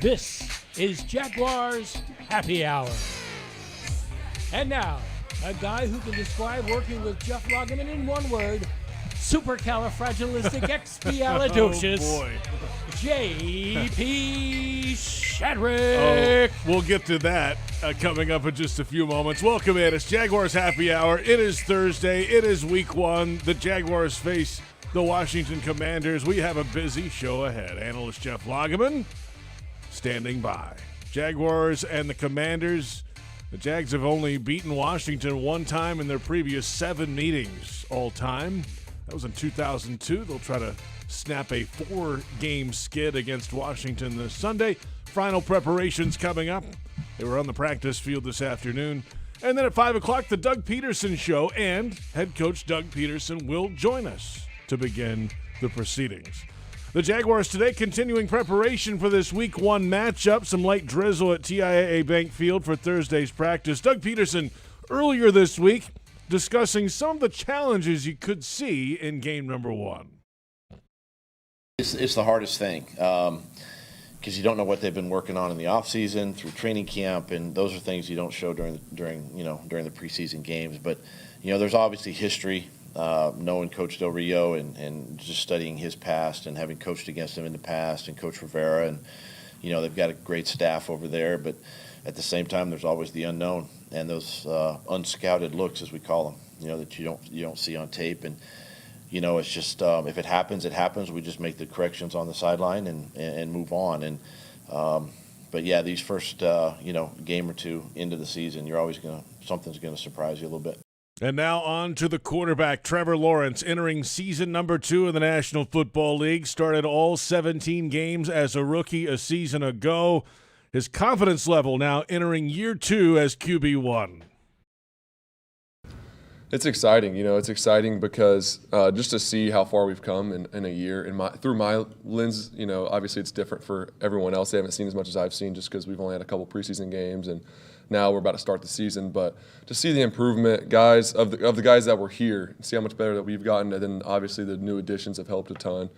This is Jaguars Happy Hour. And now, a guy who can describe working with Jeff Lageman in one word, supercalifragilisticexpialidocious, J.P. Shadrick. Oh, we'll get to that coming up in just a few moments. Welcome in. It's Jaguars Happy Hour. It is Thursday. It is week one. The Jaguars face the Washington Commanders. We have a busy show ahead. Analyst Jeff Lageman standing by. Jaguars and the Commanders. The Jags have only beaten Washington one time in their previous 7 meetings all time. That was in 2002. They'll try to snap a 4-game skid against Washington this Sunday. Final preparations coming up. They were on the practice field this afternoon. And then at 5 o'clock, the Doug Pederson Show, and head coach Doug Pederson will join us to begin the proceedings. The Jaguars today continuing preparation for this week one matchup. Some light drizzle at TIAA Bank Field for Thursday's practice. Doug Pederson earlier this week discussing some of the challenges you could see in game number one. It's the hardest thing because you don't know what they've been working on in the offseason through training camp, and those are things you don't show during the preseason games. But there's obviously history. Knowing Coach Del Rio and just studying his past and having coached against him in the past, and Coach Rivera, and they've got a great staff over there. But at the same time, there's always the unknown and those unscouted looks, as we call them. That you don't see on tape. And it's just if it happens, it happens. We just make the corrections on the sideline and move on. And but yeah, these first game or two into the season, something's gonna surprise you a little bit. And now on to the quarterback, Trevor Lawrence, entering season number 2 of the National Football League. Started all 17 games as a rookie a season ago. His confidence level now entering year 2 as QB1. It's exciting. It's exciting because just to see how far we've come in a year, through my lens, obviously it's different for everyone else. They haven't seen as much as I've seen just because we've only had a couple preseason games, and now we're about to start the season. But to see the improvement, guys, of the guys that were here, see how much better that we've gotten, and then obviously the new additions have helped a ton.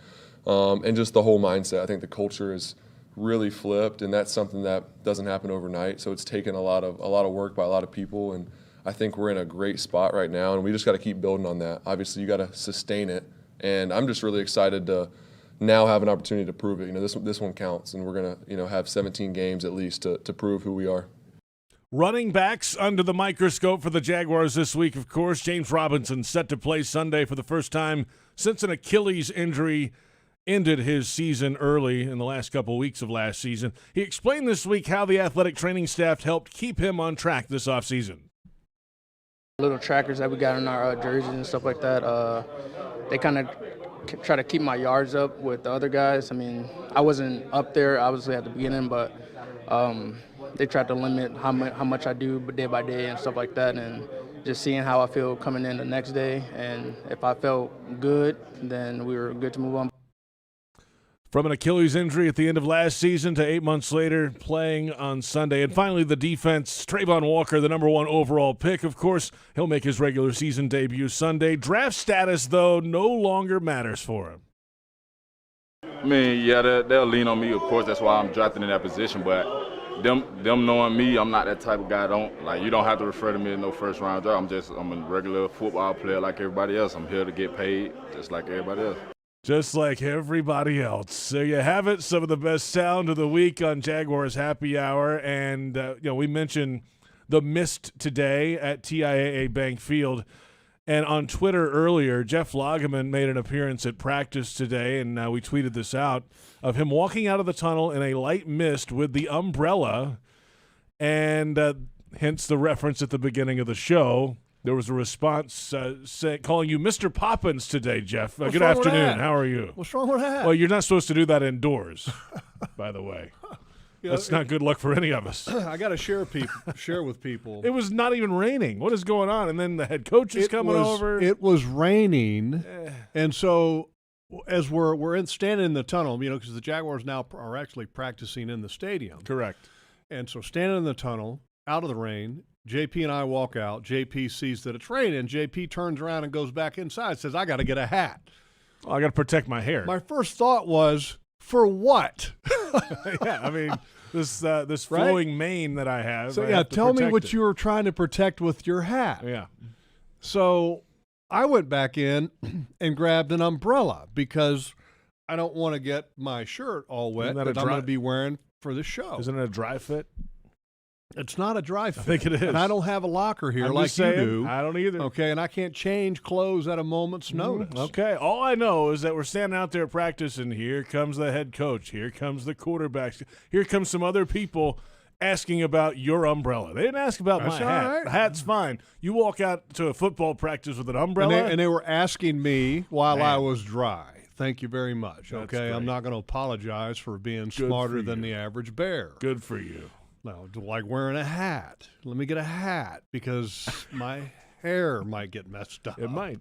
And just the whole mindset. I think the culture is really flipped, and that's something that doesn't happen overnight. So it's taken a lot of work by a lot of people, and I think we're in a great spot right now, and we just got to keep building on that. Obviously, you got to sustain it, and I'm just really excited to now have an opportunity to prove it. This one counts, and we're gonna have 17 games at least to prove who we are. Running backs under the microscope for the Jaguars this week, of course. James Robinson set to play Sunday for the first time since an Achilles injury ended his season early in the last couple weeks of last season. He explained this week how the athletic training staff helped keep him on track this offseason. Little trackers that we got in our jerseys and stuff like that, they kind of try to keep my yards up with the other guys. I mean, I wasn't up there, obviously, at the beginning, but they tried to limit how much I do day by day and stuff like that, and just seeing how I feel coming in the next day. And if I felt good, then we were good to move on. From an Achilles injury at the end of last season to 8 months later, playing on Sunday. And finally, the defense, Travon Walker, the number 1 overall pick. Of course, he'll make his regular season debut Sunday. Draft status, though, no longer matters for him. I mean, yeah, they'll lean on me, of course. That's why I'm drafted in that position. But them knowing me, I'm not that type of guy. You don't have to refer to me as no first-round draft. I'm a regular football player like everybody else. I'm here to get paid just like everybody else. Just like everybody else. So you have it, some of the best sound of the week on Jaguars Happy Hour. And, we mentioned the mist today at TIAA Bank Field. And on Twitter earlier, Jeff Lageman made an appearance at practice today, and we tweeted this out, of him walking out of the tunnel in a light mist with the umbrella, and hence the reference at the beginning of the show. There was a response calling you Mr. Poppins today, Jeff. Good afternoon. How are you? What's wrong with that? Well, you're not supposed to do that indoors, by the way. That's not good luck for any of us. I got to share with people. It was not even raining. What is going on? And then the head coach is coming over. It was raining, and so as we're standing in the tunnel, because the Jaguars now are actually practicing in the stadium. Correct. And so standing in the tunnel, out of the rain, JP and I walk out. JP sees that it's raining. JP turns around and goes back inside, says, I got to get a hat. Well, I got to protect my hair. My first thought was, For what? Yeah, I mean, this Right? flowing mane that I have. So I yeah, have to tell me protect what it. you were trying to protect with your hat. Yeah. So I went back in and grabbed an umbrella because I don't want to get my shirt all wet Isn't that that a I'm going dry- to be wearing for the show. Isn't it a dry fit? It's not a dry fit. I think it is. And I don't have a locker here I'm like just saying, you do. I don't either. Okay, and I can't change clothes at a moment's notice. Okay, all I know is that we're standing out there at practice, and here comes the head coach. Here comes the quarterbacks. Here comes some other people asking about your umbrella. They didn't ask about That's my all hat. right. The hat's fine. You walk out to a football practice with an umbrella. And they were asking me while Man. I was dry. Thank you very much. That's Okay, I'm great. not going to apologize for being Good smarter for than you. the average bear. Good for you. No, like wearing a hat. Let me get a hat because my hair might get messed up. It might.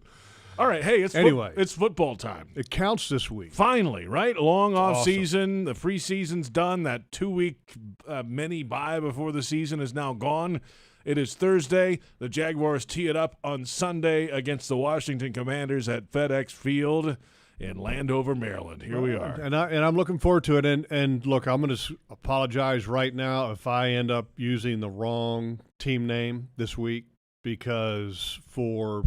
All right, hey, Anyway. it's football time. It counts this week. Finally, right? Long off awesome. season. The preseason's done. That 2-week mini bye before the season is now gone. It is Thursday. The Jaguars tee it up on Sunday against the Washington Commanders at FedEx Field in Landover, Maryland. Here we are. And I'm looking forward to it. And look, I'm going to apologize right now if I end up using the wrong team name this week because for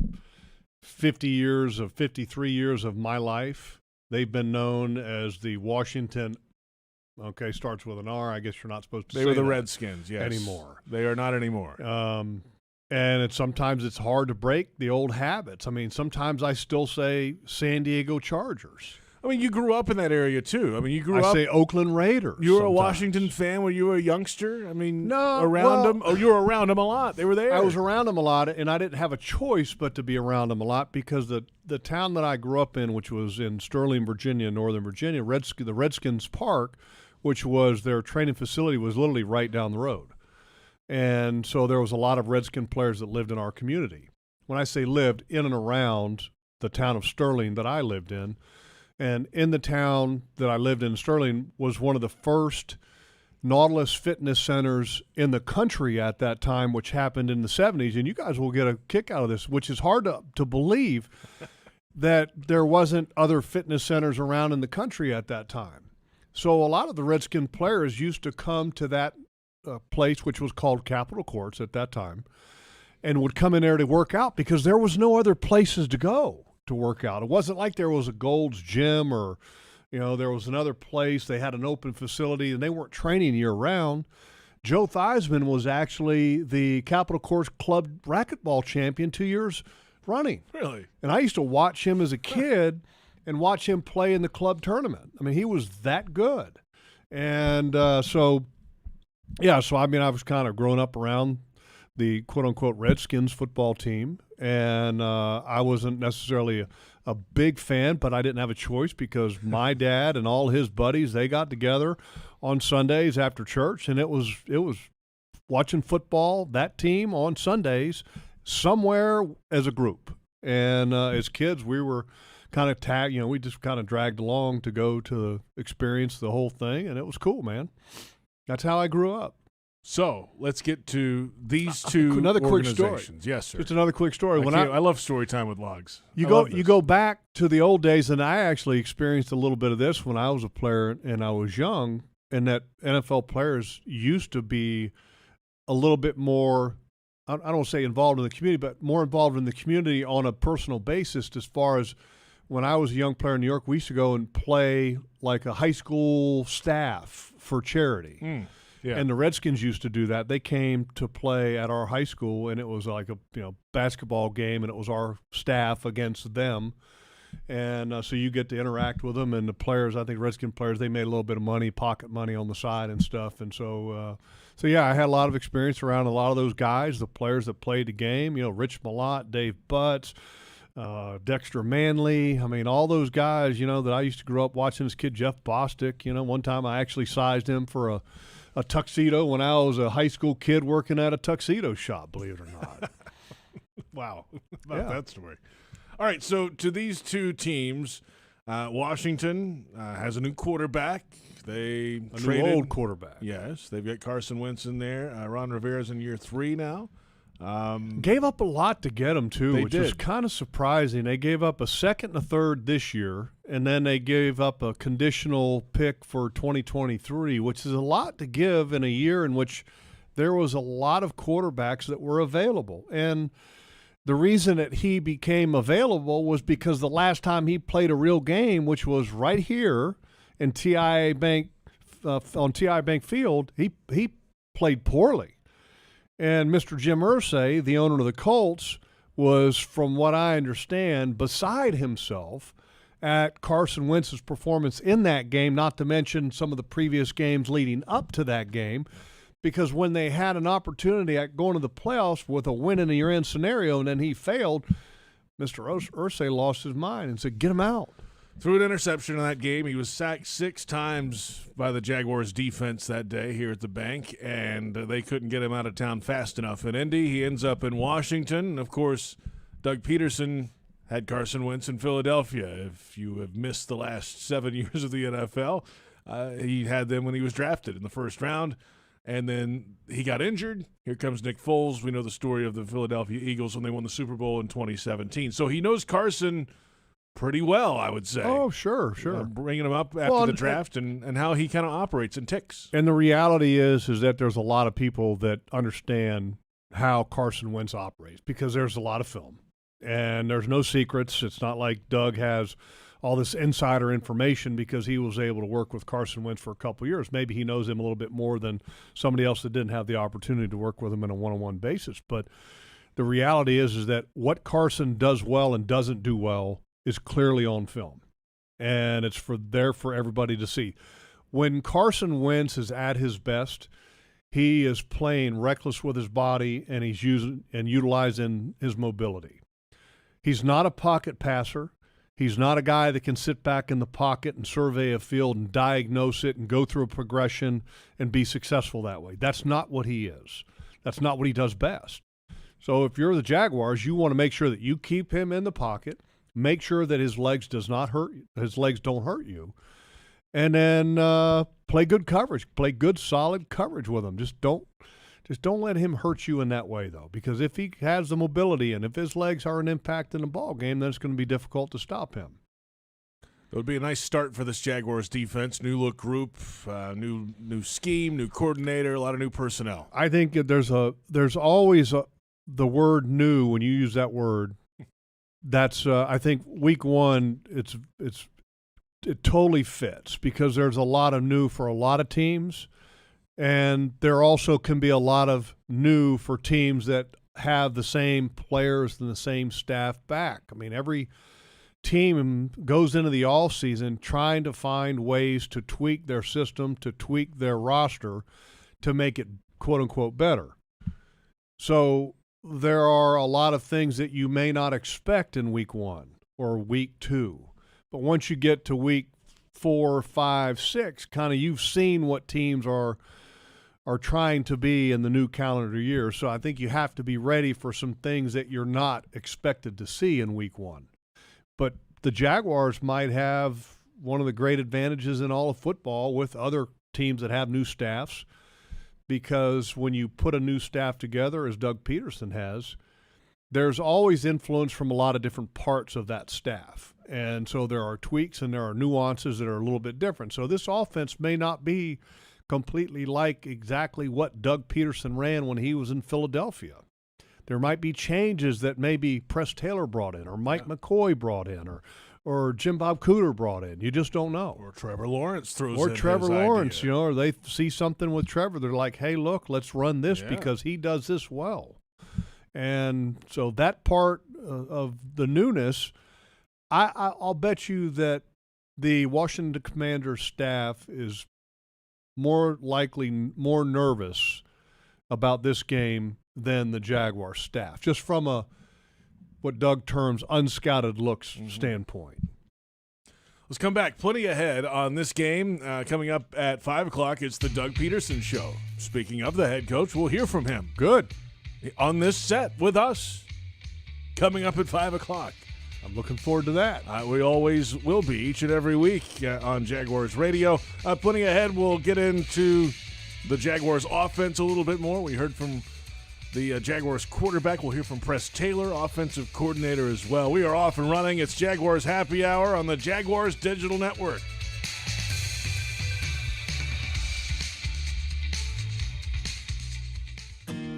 53 years of my life, they've been known as the Washington. Okay, starts with an R. I guess you're not supposed to say They were the that Redskins, yes. anymore. They are not anymore. And sometimes it's hard to break the old habits. I mean, sometimes I still say San Diego Chargers. I mean, you grew up in that area, too. I mean, you grew I up. say Oakland Raiders. You were a sometimes. Washington fan when you were a youngster? I mean, No, around well- them? Oh, you were around them a lot. They were there. I was around them a lot, and I didn't have a choice but to be around them a lot because the town that I grew up in, which was in Sterling, Virginia, Northern Virginia, the Redskins Park, which was their training facility, was literally right down the road. And so there was a lot of Redskin players that lived in our community. When I say lived, in and around the town of Sterling that I lived in. And in the town that I lived in, Sterling, was one of the first Nautilus fitness centers in the country at that time, which happened in the 70s. And you guys will get a kick out of this, which is hard to believe that there wasn't other fitness centers around in the country at that time. So a lot of the Redskin players used to come to that place, which was called Capitol Courts at that time, and would come in there to work out because there was no other places to go to work out. It wasn't like there was a Gold's Gym or, there was another place. They had an open facility, and they weren't training year-round. Joe Theismann was actually the Capitol Courts Club racquetball champion 2 years running. Really? And I used to watch him as a kid and watch him play in the club tournament. I mean, he was that good. And so I mean, I was kind of growing up around the quote-unquote Redskins football team, and I wasn't necessarily a big fan, but I didn't have a choice because my dad and all his buddies, they got together on Sundays after church, and it was watching football, that team on Sundays, somewhere as a group. And as kids, we were kind of we just kind of dragged along to go to experience the whole thing, and it was cool, man. That's how I grew up. So let's get to these two Another quick story. organizations. Yes, sir. Just another quick story. I love story time with Logs. You I love you this. go back to the old days, and I actually experienced a little bit of this when I was a player and I was young, and that NFL players used to be a little bit more, I don't want to say involved in the community, but more involved in the community on a personal basis. As far as when I was a young player in New York, we used to go and play like a high school staff for charity. Yeah. And the Redskins used to do that. They came to play at our high school, and it was like a basketball game, and it was our staff against them. And so you get to interact with them, and the players, I think Redskin players, they made a little bit of money, pocket money on the side and stuff. And so yeah, I had a lot of experience around a lot of those guys, the players that played the game, Rich Malott, Dave Butts, Dexter Manley. I mean, all those guys, that I used to grow up watching. This kid, Jeff Bostic, one time I actually sized him for a tuxedo when I was a high school kid working at a tuxedo shop, believe it or not. Wow. About that story. All right, so to these two teams, Washington has a new quarterback. They traded new old quarterback. Yes, they've got Carson Wentz in there. Ron Rivera's in year 3 now. Gave up a lot to get him, too, which was did. kind of surprising. They gave up a second and a third this year, and then they gave up a conditional pick for 2023, which is a lot to give in a year in which there was a lot of quarterbacks that were available. And the reason that he became available was because the last time he played a real game, which was right here in TIAA Bank on TIAA Bank Field, he played poorly. And Mr. Jim Irsay, the owner of the Colts, was, from what I understand, beside himself at Carson Wentz's performance in that game, not to mention some of the previous games leading up to that game, because when they had an opportunity at going to the playoffs with a win-in-the-year-end scenario and then he failed, Mr. Irsay lost his mind and said, get him out. Threw an interception in that game. He was sacked 6 times by the Jaguars defense that day here at the bank, and they couldn't get him out of town fast enough in Indy. He ends up in Washington. And, of course, Doug Pederson had Carson Wentz in Philadelphia. If you have missed the last 7 years of the NFL, he had them when he was drafted in the first round. And then he got injured. Here comes Nick Foles. We know the story of the Philadelphia Eagles when they won the Super Bowl in 2017. So he knows Carson pretty well, I would say. Oh, sure. Bringing him up after the draft and how he kind of operates and ticks. And the reality is that there's a lot of people that understand how Carson Wentz operates because there's a lot of film. And there's no secrets. It's not like Doug has all this insider information because he was able to work with Carson Wentz for a couple of years. Maybe he knows him a little bit more than somebody else that didn't have the opportunity to work with him on a one-on-one basis. But the reality is that what Carson does well and doesn't do well is clearly on film. And it's there for everybody to see. When Carson Wentz is at his best, he is playing reckless with his body and he's using and utilizing his mobility. He's not a pocket passer. He's not a guy that can sit back in the pocket and survey a field and diagnose it and go through a progression and be successful that way. That's not what he is. That's not what he does best. So if you're the Jaguars, you want to make sure that you keep him in the pocket, make sure that his legs don't hurt you, and then play good coverage, play good solid coverage with him. Just don't let him hurt you in that way, though, because if he has the mobility and if his legs are an impact in the ball game, then it's going to be difficult to stop him. It would be a nice start for this Jaguars defense. New look group, new scheme, new coordinator, a lot of new personnel. I think there's always the word new when you use that word. That's I think week one it totally fits because there's a lot of new for a lot of teams. And there also can be a lot of new for teams that have the same players and the same staff back. I mean, every team goes into the offseason trying to find ways to tweak their system, to tweak their roster, to make it, quote-unquote, better. So there are a lot of things that you may not expect in week one or week two. But once you get to week 4, 5, 6, kind of you've seen what teams are trying to be in the new calendar year. So I think you have to be ready for some things that you're not expected to see in week one. But the Jaguars might have one of the great advantages in all of football with other teams that have new staffs, because when you put a new staff together, as Doug Pederson has, there's always influence from a lot of different parts of that staff. And so there are tweaks and there are nuances that are a little bit different. So this offense may not be completely like exactly what Doug Pederson ran when he was in Philadelphia. There might be changes that maybe Press Taylor brought in or Mike McCoy brought in or Jim Bob Cooter brought in. You just don't know. Or Trevor Lawrence throws in Or Trevor Lawrence, idea. or they see something with Trevor. They're like, hey, look, let's run this because he does this well. And so that part of the newness, I'll bet you that the Washington Commanders staff is more nervous about this game than the Jaguars staff, just from what Doug terms unscouted looks standpoint. Let's come back. Plenty ahead on this game. Coming up at 5 o'clock, it's the Doug Pederson Show. Speaking of the head coach, we'll hear from him. Good. On this set with us. Coming up at 5 o'clock. I'm looking forward to that. We always will be each and every week on Jaguars Radio. Plenty ahead. We'll get into the Jaguars offense a little bit more. We heard from the Jaguars quarterback. We'll hear from Press Taylor, offensive coordinator as well. We are off and running. It's Jaguars Happy Hour on the Jaguars Digital Network.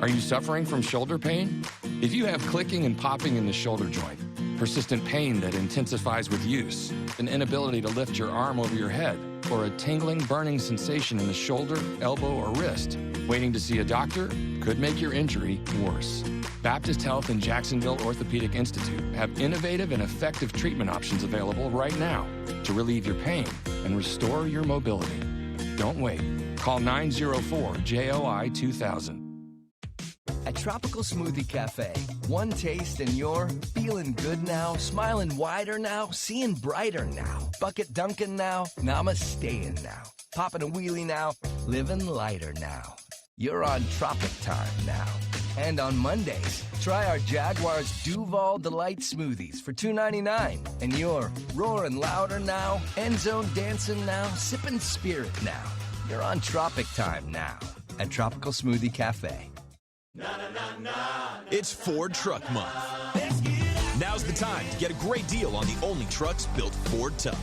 Are you suffering from shoulder pain? If you have clicking and popping in the shoulder joint, persistent pain that intensifies with use, an inability to lift your arm over your head, or a tingling, burning sensation in the shoulder, elbow, or wrist, waiting to see a doctor could make your injury worse. Baptist Health and Jacksonville Orthopedic Institute have innovative and effective treatment options available right now to relieve your pain and restore your mobility. Don't wait. Call 904-JOI-2000. At Tropical Smoothie Cafe, one taste and you're feeling good now, smiling wider now, seeing brighter now, bucket dunking now, namasteing now, popping a wheelie now, living lighter now. You're on Tropic Time now. And on Mondays, try our Jaguars Duval Delight Smoothies for $2.99. And you're roaring louder now, end zone dancing now, sipping spirit now. You're on Tropic Time now at Tropical Smoothie Cafe. It's Ford Truck Month. Now's the time to get a great deal on the only trucks built Ford tough.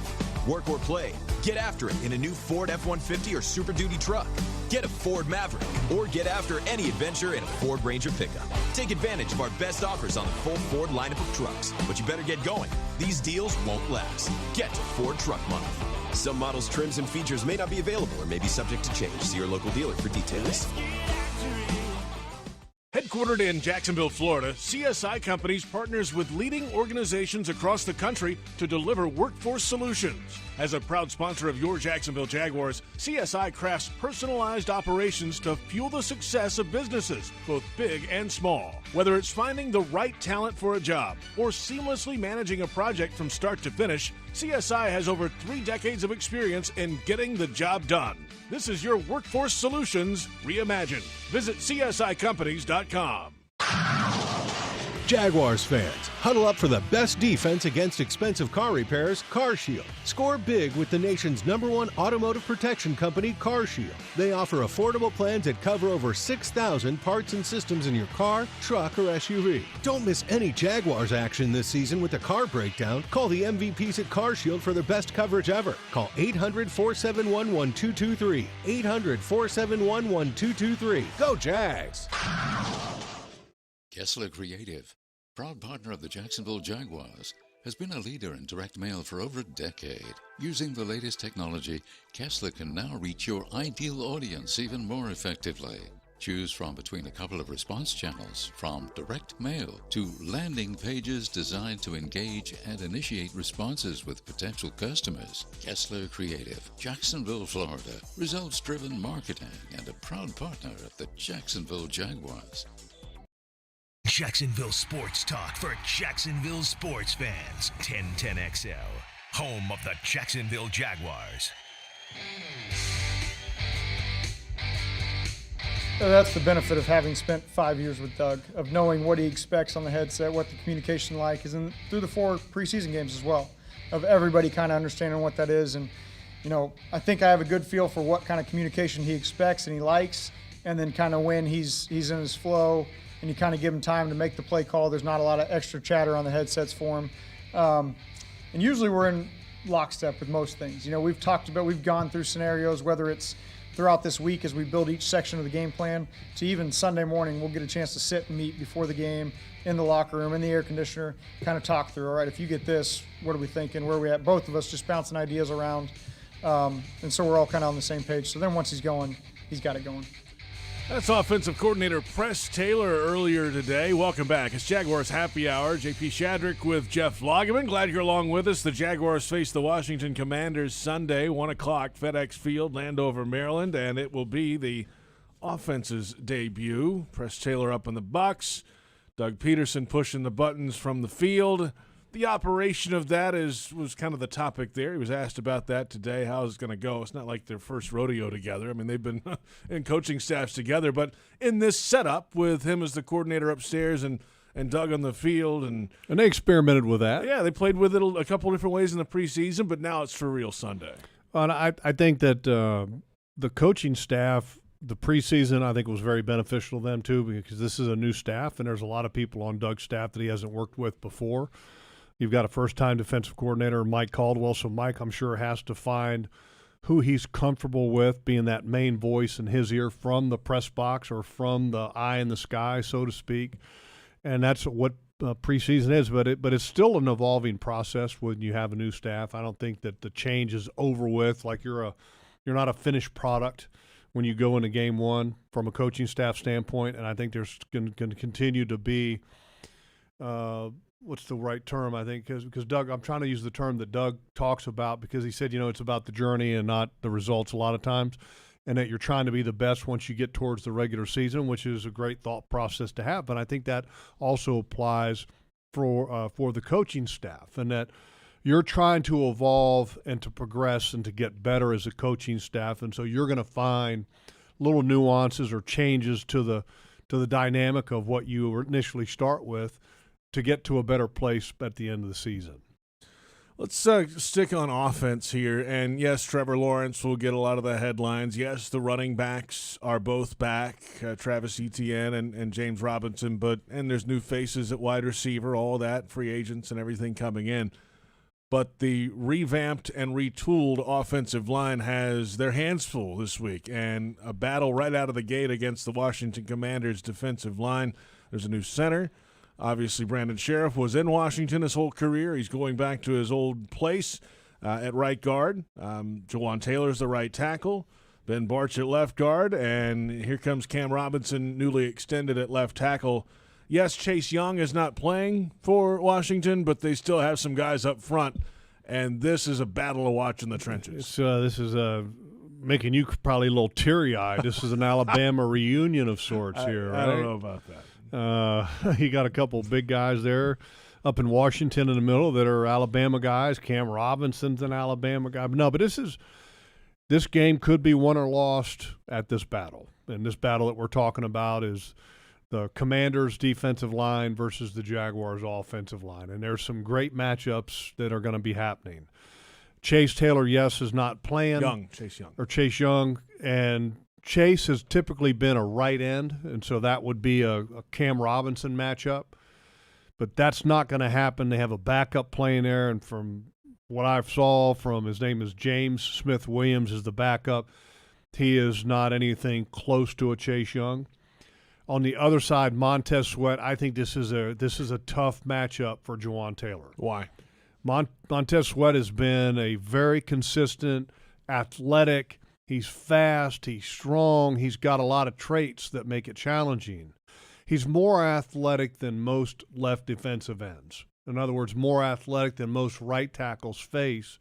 Work or play, get after it in a new Ford F-150 or Super Duty truck. Get a Ford Maverick or get after any adventure in a Ford Ranger pickup. Take advantage of our best offers on the full Ford lineup of trucks, but you better get going. These deals won't last. Get to Ford Truck Month. Some models, trims, and features may not be available or may be subject to change. See your local dealer for details. Headquartered in Jacksonville, Florida, CSI Companies partners with leading organizations across the country to deliver workforce solutions. As a proud sponsor of your Jacksonville Jaguars, CSI crafts personalized operations to fuel the success of businesses, both big and small. Whether it's finding the right talent for a job or seamlessly managing a project from start to finish, CSI has over 3 decades of experience in getting the job done. This is your workforce solutions reimagined. Visit CSICompanies.com. Jaguars fans, huddle up for the best defense against expensive car repairs, CarShield. Score big with the nation's #1 automotive protection company, CarShield. They offer affordable plans that cover over 6,000 parts and systems in your car, truck, or SUV. Don't miss any Jaguars action this season with a car breakdown. Call the MVPs at CarShield for the best coverage ever. Call 800-471-1223. 800-471-1223. Go Jags! Kessler Creative, proud partner of the Jacksonville Jaguars, has been a leader in direct mail for over a decade. Using the latest technology, Kessler can now reach your ideal audience even more effectively. Choose from between a couple of response channels, from direct mail to landing pages designed to engage and initiate responses with potential customers. Kessler Creative, Jacksonville, Florida. Results-driven marketing and a proud partner of the Jacksonville Jaguars. Jacksonville Sports Talk for Jacksonville sports fans. 1010XL, home of the Jacksonville Jaguars. So that's the benefit of having spent 5 years with Doug, of knowing what he expects on the headset, what the communication like is, and through the 4 preseason games as well, of everybody kind of understanding what that is. And, you know, I think I have a good feel for what kind of communication he expects and he likes, and then kind of when he's in his flow, and you kind of give him time to make the play call. There's not a lot of extra chatter on the headsets for him. And usually we're in lockstep with most things. You know, we've gone through scenarios, whether it's throughout this week as we build each section of the game plan, to even Sunday morning, we'll get a chance to sit and meet before the game in the locker room, in the air conditioner, kind of talk through, all right, if you get this, what are we thinking, where are we at? Both of us just bouncing ideas around. And so we're all kind of on the same page. So then once he's going, he's got it going. That's offensive coordinator Press Taylor earlier today. Welcome back. It's Jaguars Happy Hour. J.P. Shadrick with Jeff Lageman. Glad you're along with us. The Jaguars face the Washington Commanders Sunday, 1 o'clock, FedEx Field, Landover, Maryland, and it will be the offense's debut. Press Taylor up in the box. Doug Pederson pushing the buttons from the field. The operation of that was kind of the topic there. He was asked about that today, how it's going to go. It's not like their first rodeo together. I mean, they've been in coaching staffs together. But in this setup with him as the coordinator upstairs and Doug on the field. And they experimented with that. Yeah, they played with it a couple different ways in the preseason, but now it's for real Sunday. And I think that the coaching staff the preseason, I think, was very beneficial to them too, because this is a new staff, and there's a lot of people on Doug's staff that he hasn't worked with before. You've got a first-time defensive coordinator, Mike Caldwell, so Mike, I'm sure, has to find who he's comfortable with being that main voice in his ear from the press box or from the eye in the sky, so to speak. And that's what preseason is, but it's still an evolving process when you have a new staff. I don't think that the change is over with. Like you're not a finished product when you go into game one from a coaching staff standpoint, and I think there's going to continue to be what's the right term, I think, because Doug, I'm trying to use the term that Doug talks about, because he said, it's about the journey and not the results a lot of times, and that you're trying to be the best once you get towards the regular season, which is a great thought process to have. But I think that also applies for the coaching staff, and that you're trying to evolve and to progress and to get better as a coaching staff, and so you're going to find little nuances or changes to the dynamic of what you initially start with to get to a better place at the end of the season. Let's stick on offense here. And, yes, Trevor Lawrence will get a lot of the headlines. Yes, the running backs are both back, Travis Etienne and James Robinson, and there's new faces at wide receiver, all that, free agents and everything coming in. But the revamped and retooled offensive line has their hands full this week, and a battle right out of the gate against the Washington Commanders' defensive line. There's a new center. Obviously, Brandon Sheriff was in Washington his whole career. He's going back to his old place at right guard. Jawan Taylor's the right tackle. Ben Barch at left guard. And here comes Cam Robinson, newly extended at left tackle. Yes, Chase Young is not playing for Washington, but they still have some guys up front. And this is a battle to watch in the trenches. This is making you probably a little teary-eyed. This is an Alabama reunion of sorts here, right? I don't know about that. You got a couple big guys there up in Washington in the middle that are Alabama guys. Cam Robinson's an Alabama guy. But this game could be won or lost at this battle. And this battle that we're talking about is the Commanders' defensive line versus the Jaguars' offensive line. And there's some great matchups that are going to be happening. Chase Taylor, yes, is not playing. Chase Young. And Chase has typically been a right end, and so that would be a Cam Robinson matchup. But that's not going to happen. They have a backup playing there, and from what I saw from his name is James Smith-Williams is the backup. He is not anything close to a Chase Young. On the other side, Montez Sweat, I think this is a tough matchup for Jawan Taylor. Why? Montez Sweat has been a very consistent, athletic. He's fast, he's strong, he's got a lot of traits that make it challenging. He's more athletic than most left defensive ends. In other words, more athletic than most right tackles face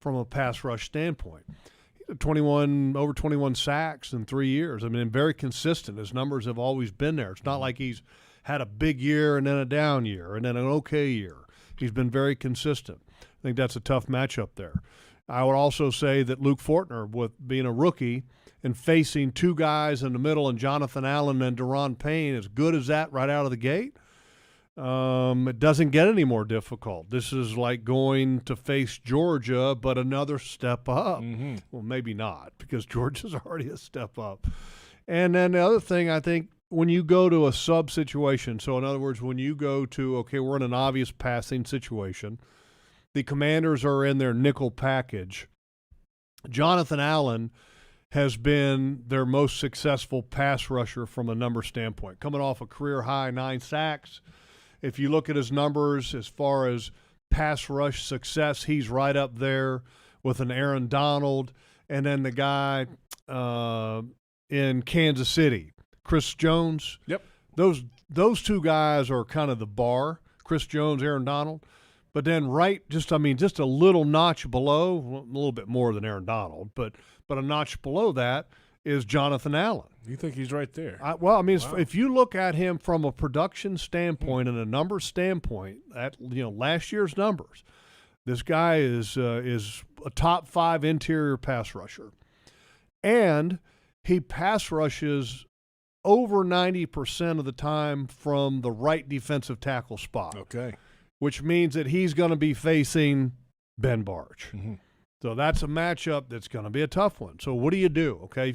from a pass rush standpoint. He's over 21 sacks in 3 years. I mean, very consistent. His numbers have always been there. It's not like he's had a big year and then a down year and then an okay year. He's been very consistent. I think that's a tough matchup there. I would also say that Luke Fortner, with being a rookie and facing two guys in the middle and Jonathan Allen and Deron Payne, as good as that right out of the gate, it doesn't get any more difficult. This is like going to face Georgia, but another step up. Mm-hmm. Well, maybe not, because Georgia's already a step up. And then the other thing, I think, when you go to a sub situation, so in other words, when you go to, okay, we're in an obvious passing situation, the Commanders are in their nickel package. Jonathan Allen has been their most successful pass rusher from a number standpoint, coming off a career-high 9 sacks. If you look at his numbers as far as pass rush success, he's right up there with an Aaron Donald. And then the guy in Kansas City, Chris Jones. Yep. Those two guys are kind of the bar, Chris Jones, Aaron Donald. But then just a little notch below, a little bit more than Aaron Donald, but a notch below that is Jonathan Allen. You think he's right there? Wow. If you look at him from a production standpoint and a number standpoint, last year's numbers, this guy is a top 5 interior pass rusher, and he pass rushes over 90% of the time from the right defensive tackle spot. Okay. Which means that he's going to be facing Ben Barch. Mm-hmm. So that's a matchup that's going to be a tough one. So what do you do? Okay,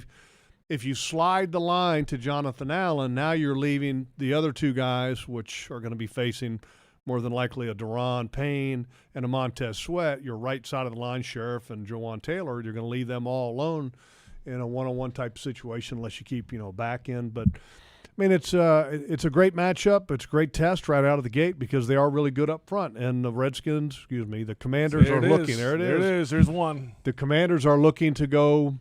if you slide the line to Jonathan Allen, now you're leaving the other two guys, which are going to be facing more than likely a Deron Payne and a Montez Sweat, your right side of the line, Sheriff and Jawan Taylor. You're going to leave them all alone in a one-on-one type situation unless you keep, back in. But, I mean, it's a great matchup. It's a great test right out of the gate because they are really good up front. And the Redskins, the Commanders are looking. There it is. There's one. The Commanders are looking to go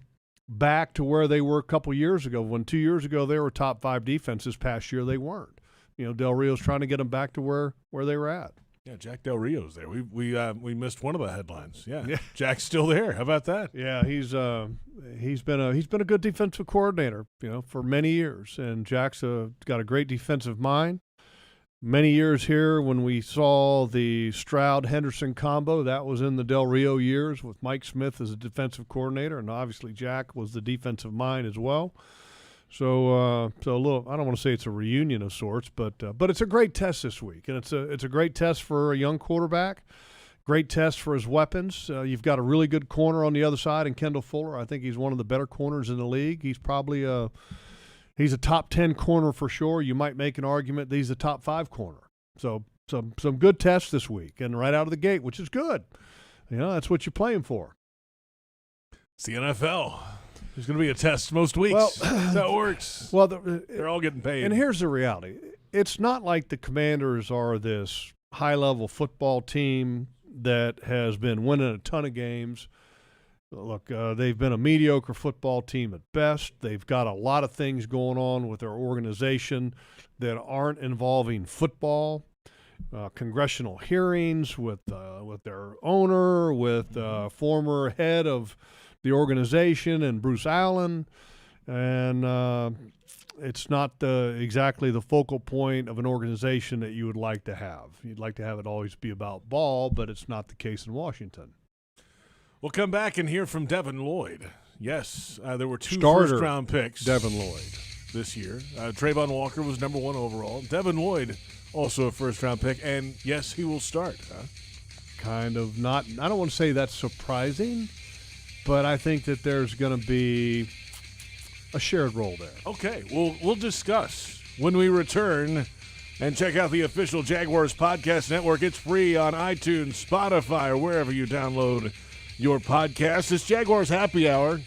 back to where they were a couple years ago. When 2 years ago they were top 5 defense, this past year they weren't. Del Rio's trying to get them back to where they were at. Yeah, Jack Del Rio's there. We missed one of the headlines. Yeah. Jack's still there. How about that? Yeah, he's been a good defensive coordinator, for many years, and Jack's got a great defensive mind. Many years here when we saw the Stroud-Henderson combo, that was in the Del Rio years with Mike Smith as a defensive coordinator, and obviously Jack was the defensive mind as well. So a little, I don't want to say it's a reunion of sorts, but it's a great test this week, and it's a great test for a young quarterback, great test for his weapons. You've got a really good corner on the other side in Kendall Fuller. I think he's one of the better corners in the league. He's probably he's a top 10 corner for sure. You might make an argument that he's a top 5 corner. So some good tests this week, and right out of the gate, which is good. That's what you're playing for. It's the NFL. There's going to be a test most weeks. Well, that's how it works. Well, they're all getting paid. And here's the reality. It's not like the Commanders are this high-level football team that has been winning a ton of games. Look, they've been a mediocre football team at best. They've got a lot of things going on with their organization that aren't involving football. Congressional hearings with their owner, with former head of the organization and Bruce Allen, and it's not exactly the focal point of an organization that you would like to have. You'd like to have it always be about ball, but it's not the case in Washington. We'll come back and hear from Devin Lloyd. Yes, there were 2 first-round picks. Devin Lloyd. This year. Travon Walker was number 1 overall. Devin Lloyd, also a first-round pick, and yes, he will start. Kind of not – I don't want to say that's surprising, but I think that there's going to be a shared role there. Okay, we'll discuss when we return, and check out the official Jaguars podcast network. It's free on iTunes, Spotify, or wherever you download your podcast. It's Jaguars Happy Hour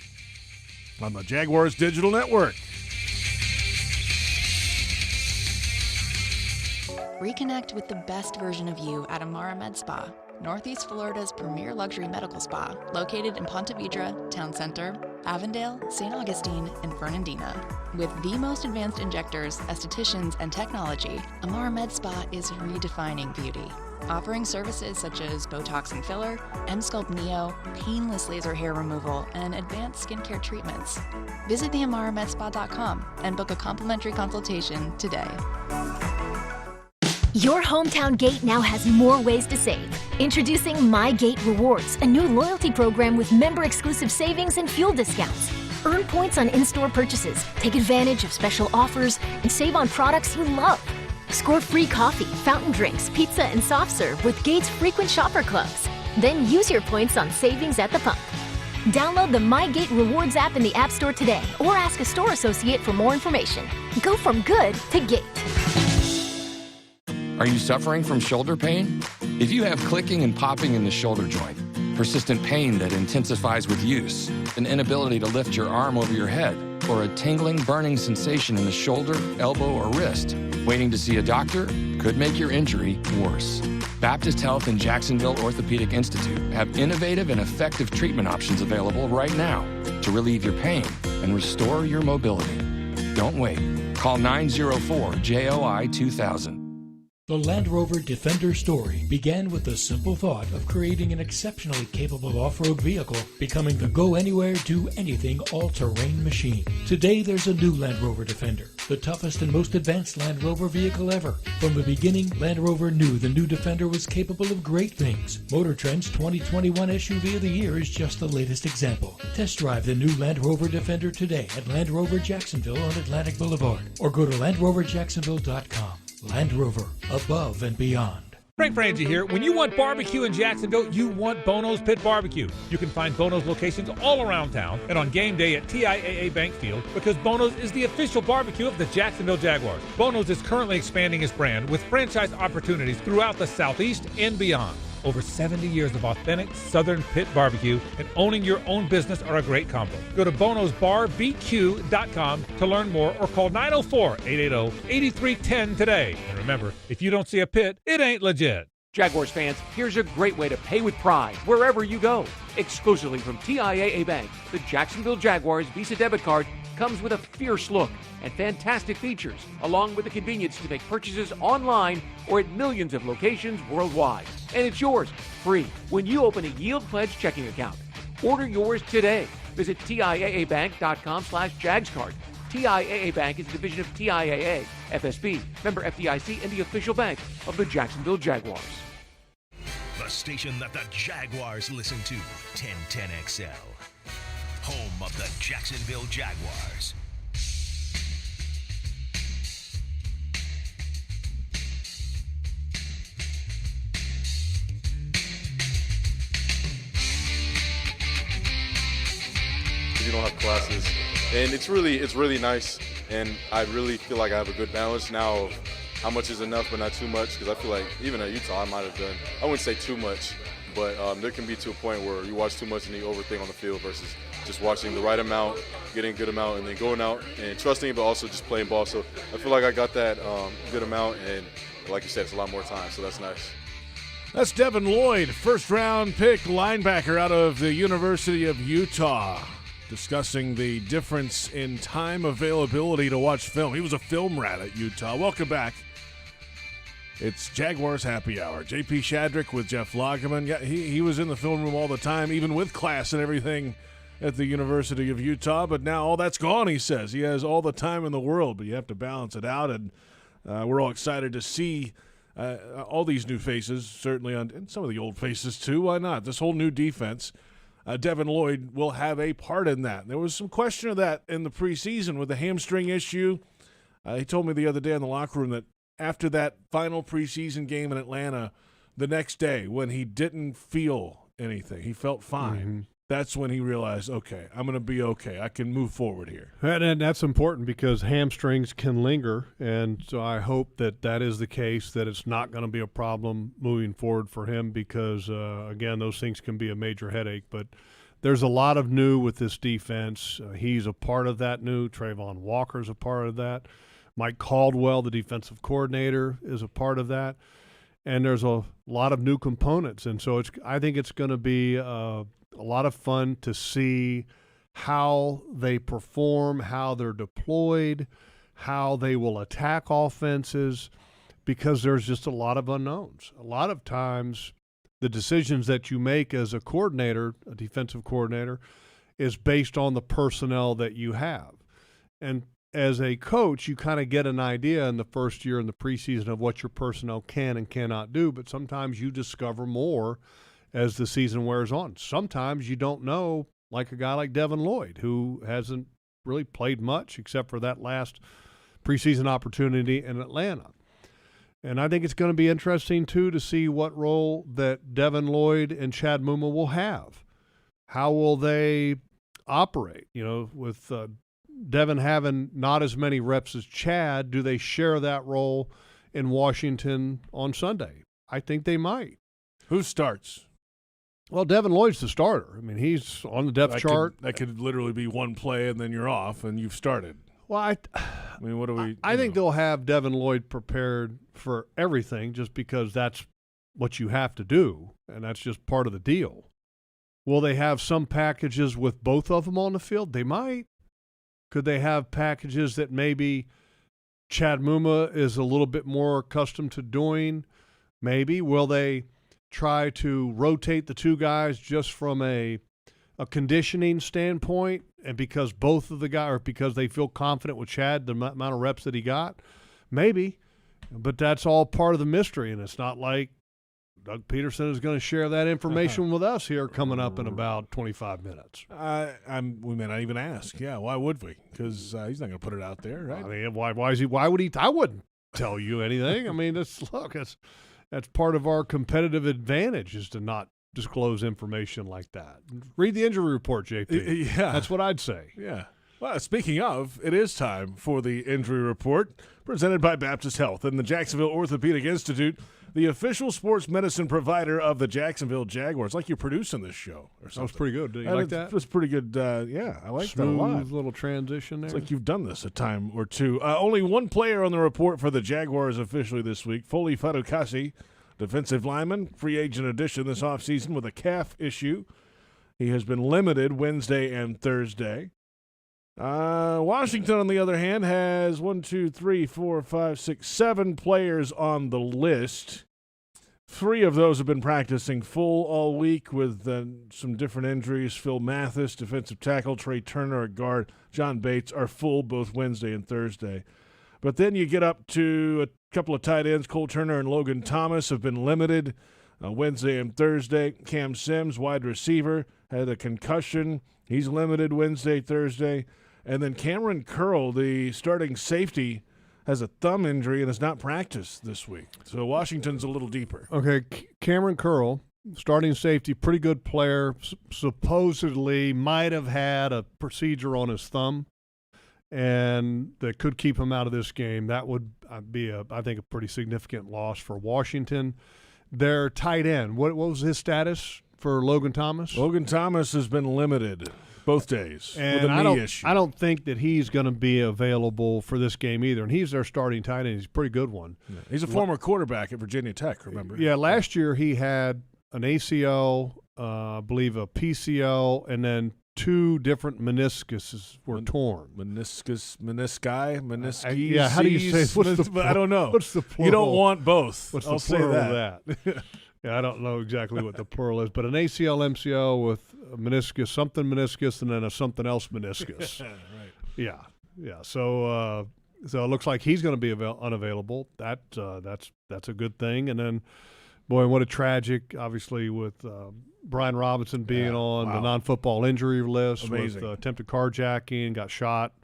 on the Jaguars Digital Network. Reconnect with the best version of you at Amara Med Spa, Northeast Florida's premier luxury medical spa, located in Ponte Vedra, Town Center, Avondale, St. Augustine, and Fernandina. With the most advanced injectors, estheticians, and technology, Amara Med Spa is redefining beauty, offering services such as Botox and filler, M-Sculpt Neo, painless laser hair removal, and advanced skincare treatments. Visit theamaramedspa.com and book a complimentary consultation today. Your hometown gate now has more ways to save. Introducing My Gate Rewards, a new loyalty program with member-exclusive savings and fuel discounts. Earn points on in-store purchases, take advantage of special offers, and save on products you love. Score free coffee, fountain drinks, pizza, and soft serve with Gates frequent shopper clubs. Then use your points on savings at the pump. Download the My Gate Rewards app in the App Store today or ask a store associate for more information. Go from good to Gate. Are you suffering from shoulder pain? If you have clicking and popping in the shoulder joint, persistent pain that intensifies with use, an inability to lift your arm over your head, or a tingling, burning sensation in the shoulder, elbow, or wrist, waiting to see a doctor could make your injury worse. Baptist Health and Jacksonville Orthopedic Institute have innovative and effective treatment options available right now to relieve your pain and restore your mobility. Don't wait. Call 904-JOI-2000. The Land Rover Defender story began with the simple thought of creating an exceptionally capable off-road vehicle, becoming the go-anywhere, do-anything all-terrain machine. Today, there's a new Land Rover Defender, the toughest and most advanced Land Rover vehicle ever. From the beginning, Land Rover knew the new Defender was capable of great things. Motor Trend's 2021 SUV of the Year is just the latest example. Test drive the new Land Rover Defender today at Land Rover Jacksonville on Atlantic Boulevard, or go to LandRoverJacksonville.com. Land Rover, above and beyond. Frank Frangie here. When you want barbecue in Jacksonville, you want Bono's Pit Barbecue. You can find Bono's locations all around town and on game day at TIAA Bank Field because Bono's is the official barbecue of the Jacksonville Jaguars. Bono's is currently expanding its brand with franchise opportunities throughout the Southeast and beyond. Over 70 years of authentic Southern Pit barbecue and owning your own business are a great combo. Go to bonosbarbq.com to learn more or call 904-880-8310 today. And remember, if you don't see a pit, it ain't legit. Jaguars fans, here's a great way to pay with pride wherever you go. Exclusively from TIAA Bank, the Jacksonville Jaguars Visa debit card comes with a fierce look and fantastic features, along with the convenience to make purchases online or at millions of locations worldwide. And it's yours, free, when you open a Yield Pledge checking account. Order yours today. Visit TIAABank.com/JagsCard. TIAA Bank is a division of TIAA, FSB, member FDIC, and the official bank of the Jacksonville Jaguars. The station that the Jaguars listen to, 1010XL. Home of the Jacksonville Jaguars. You don't have classes, and it's really nice, and I really feel like I have a good balance now of how much is enough but not too much, because I feel like even at Utah I might have done, I wouldn't say too much, but there can be to a point where you watch too much and you overthink on the field versus just watching the right amount, getting a good amount, and then going out and trusting it, but also just playing ball. So I feel like I got that good amount, and like you said, it's a lot more time, so that's nice. That's Devin Lloyd, first-round pick linebacker out of the University of Utah, discussing the difference in time availability to watch film. He was a film rat at Utah. Welcome back. It's Jaguars Happy Hour. J.P. Shadrick with Jeff Lageman. Yeah, he was in the film room all the time, even with class and everything at the University of Utah. But now all that's gone, he says. He has all the time in the world, but you have to balance it out. And we're all excited to see all these new faces, certainly, and some of the old faces too. Why not? This whole new defense. Devin Lloyd will have a part in that. There was some question of that in the preseason with the hamstring issue. He told me the other day in the locker room that after that final preseason game in Atlanta, the next day when he didn't feel anything, he felt fine. Mm-hmm. That's when he realized, okay, I'm going to be okay. I can move forward here. And that's important because hamstrings can linger, and so I hope that that is the case, that it's not going to be a problem moving forward for him because, again, those things can be a major headache. But there's a lot of new with this defense. He's a part of that new. Travon Walker is a part of that. Mike Caldwell, the defensive coordinator, is a part of that. And there's a lot of new components. And so I think it's going to be a lot of fun to see how they perform, how they're deployed, how they will attack offenses, because there's just a lot of unknowns. A lot of times the decisions that you make as a coordinator, a defensive coordinator, is based on the personnel that you have. And as a coach, you kind of get an idea in the first year in the preseason of what your personnel can and cannot do, but sometimes you discover more as the season wears on. Sometimes you don't know, like a guy like Devin Lloyd, who hasn't really played much except for that last preseason opportunity in Atlanta. And I think it's going to be interesting, too, to see what role that Devin Lloyd and Chad Muma will have. How will they operate? You know, with Devin having not as many reps as Chad, do they share that role in Washington on Sunday? I think they might. Who starts? Well, Devin Lloyd's the starter. I mean, he's on the depth chart. That could literally be one play and then you're off and you've started. Well, I mean, what do we? I think they'll have Devin Lloyd prepared for everything just because that's what you have to do, and that's just part of the deal. Will they have some packages with both of them on the field? They might. Could they have packages that maybe Chad Muma is a little bit more accustomed to doing? Maybe. Will they try to rotate the two guys just from a conditioning standpoint, and because both of the guys, or because they feel confident with Chad, the amount of reps that he got? Maybe. But that's all part of the mystery, and it's not like Doug Pederson is going to share that information with us here coming up in about 25 minutes. We may not even ask. Yeah, why would we? Because he's not going to put it out there, right? I mean, why is he? Why would he? I wouldn't tell you anything. I mean, That's part of our competitive advantage is to not disclose information like that. Read the injury report, JP. Yeah. That's what I'd say. Yeah. Well, speaking of, it is time for the injury report presented by Baptist Health and the Jacksonville Orthopedic Institute, the official sports medicine provider of the Jacksonville Jaguars. Like you're producing this show or something. That was pretty good. Did you like that? It was pretty good. Yeah, I like that a lot. Smooth little transition there. It's like you've done this a time or two. Only one player on the report for the Jaguars officially this week, Foley Fadukasi, defensive lineman, free agent addition this offseason with a calf issue. He has been limited Wednesday and Thursday. Washington, on the other hand, has 7 players on the list. 3 of those have been practicing full all week with some different injuries. Phil Mathis, defensive tackle, Trey Turner at guard, John Bates are full both Wednesday and Thursday. But then you get up to a couple of tight ends. Cole Turner and Logan Thomas have been limited Wednesday and Thursday. Cam Sims, wide receiver, had a concussion. He's limited Wednesday, Thursday. And then Cameron Curl, the starting safety, has a thumb injury and has not practiced this week. So Washington's a little deeper. Okay, Cameron Curl, starting safety, pretty good player, supposedly might have had a procedure on his thumb, and that could keep him out of this game. That would be, I think, a pretty significant loss for Washington. Their tight end, what was his status for Logan Thomas? Logan Thomas has been limited both days and with a knee issue. I don't think that he's going to be available for this game either. And he's their starting tight end. He's a pretty good one. Yeah. He's a former quarterback at Virginia Tech, remember? Yeah, last year he had an ACL, I believe a PCL, and then 2 different meniscuses were torn. Menisci. Yeah, how do you say? I don't know. What's the plural? You don't want both. What's I'll the plural say of that? Yeah, I don't know exactly what the plural is, but an ACL, MCL with a meniscus, and then a something else meniscus. Right. Yeah. So it looks like he's going to be unavailable. That's a good thing. And then, boy, what a tragic, obviously, with Brian Robinson being on the non-football injury list. Amazing. With attempted carjacking, got shot.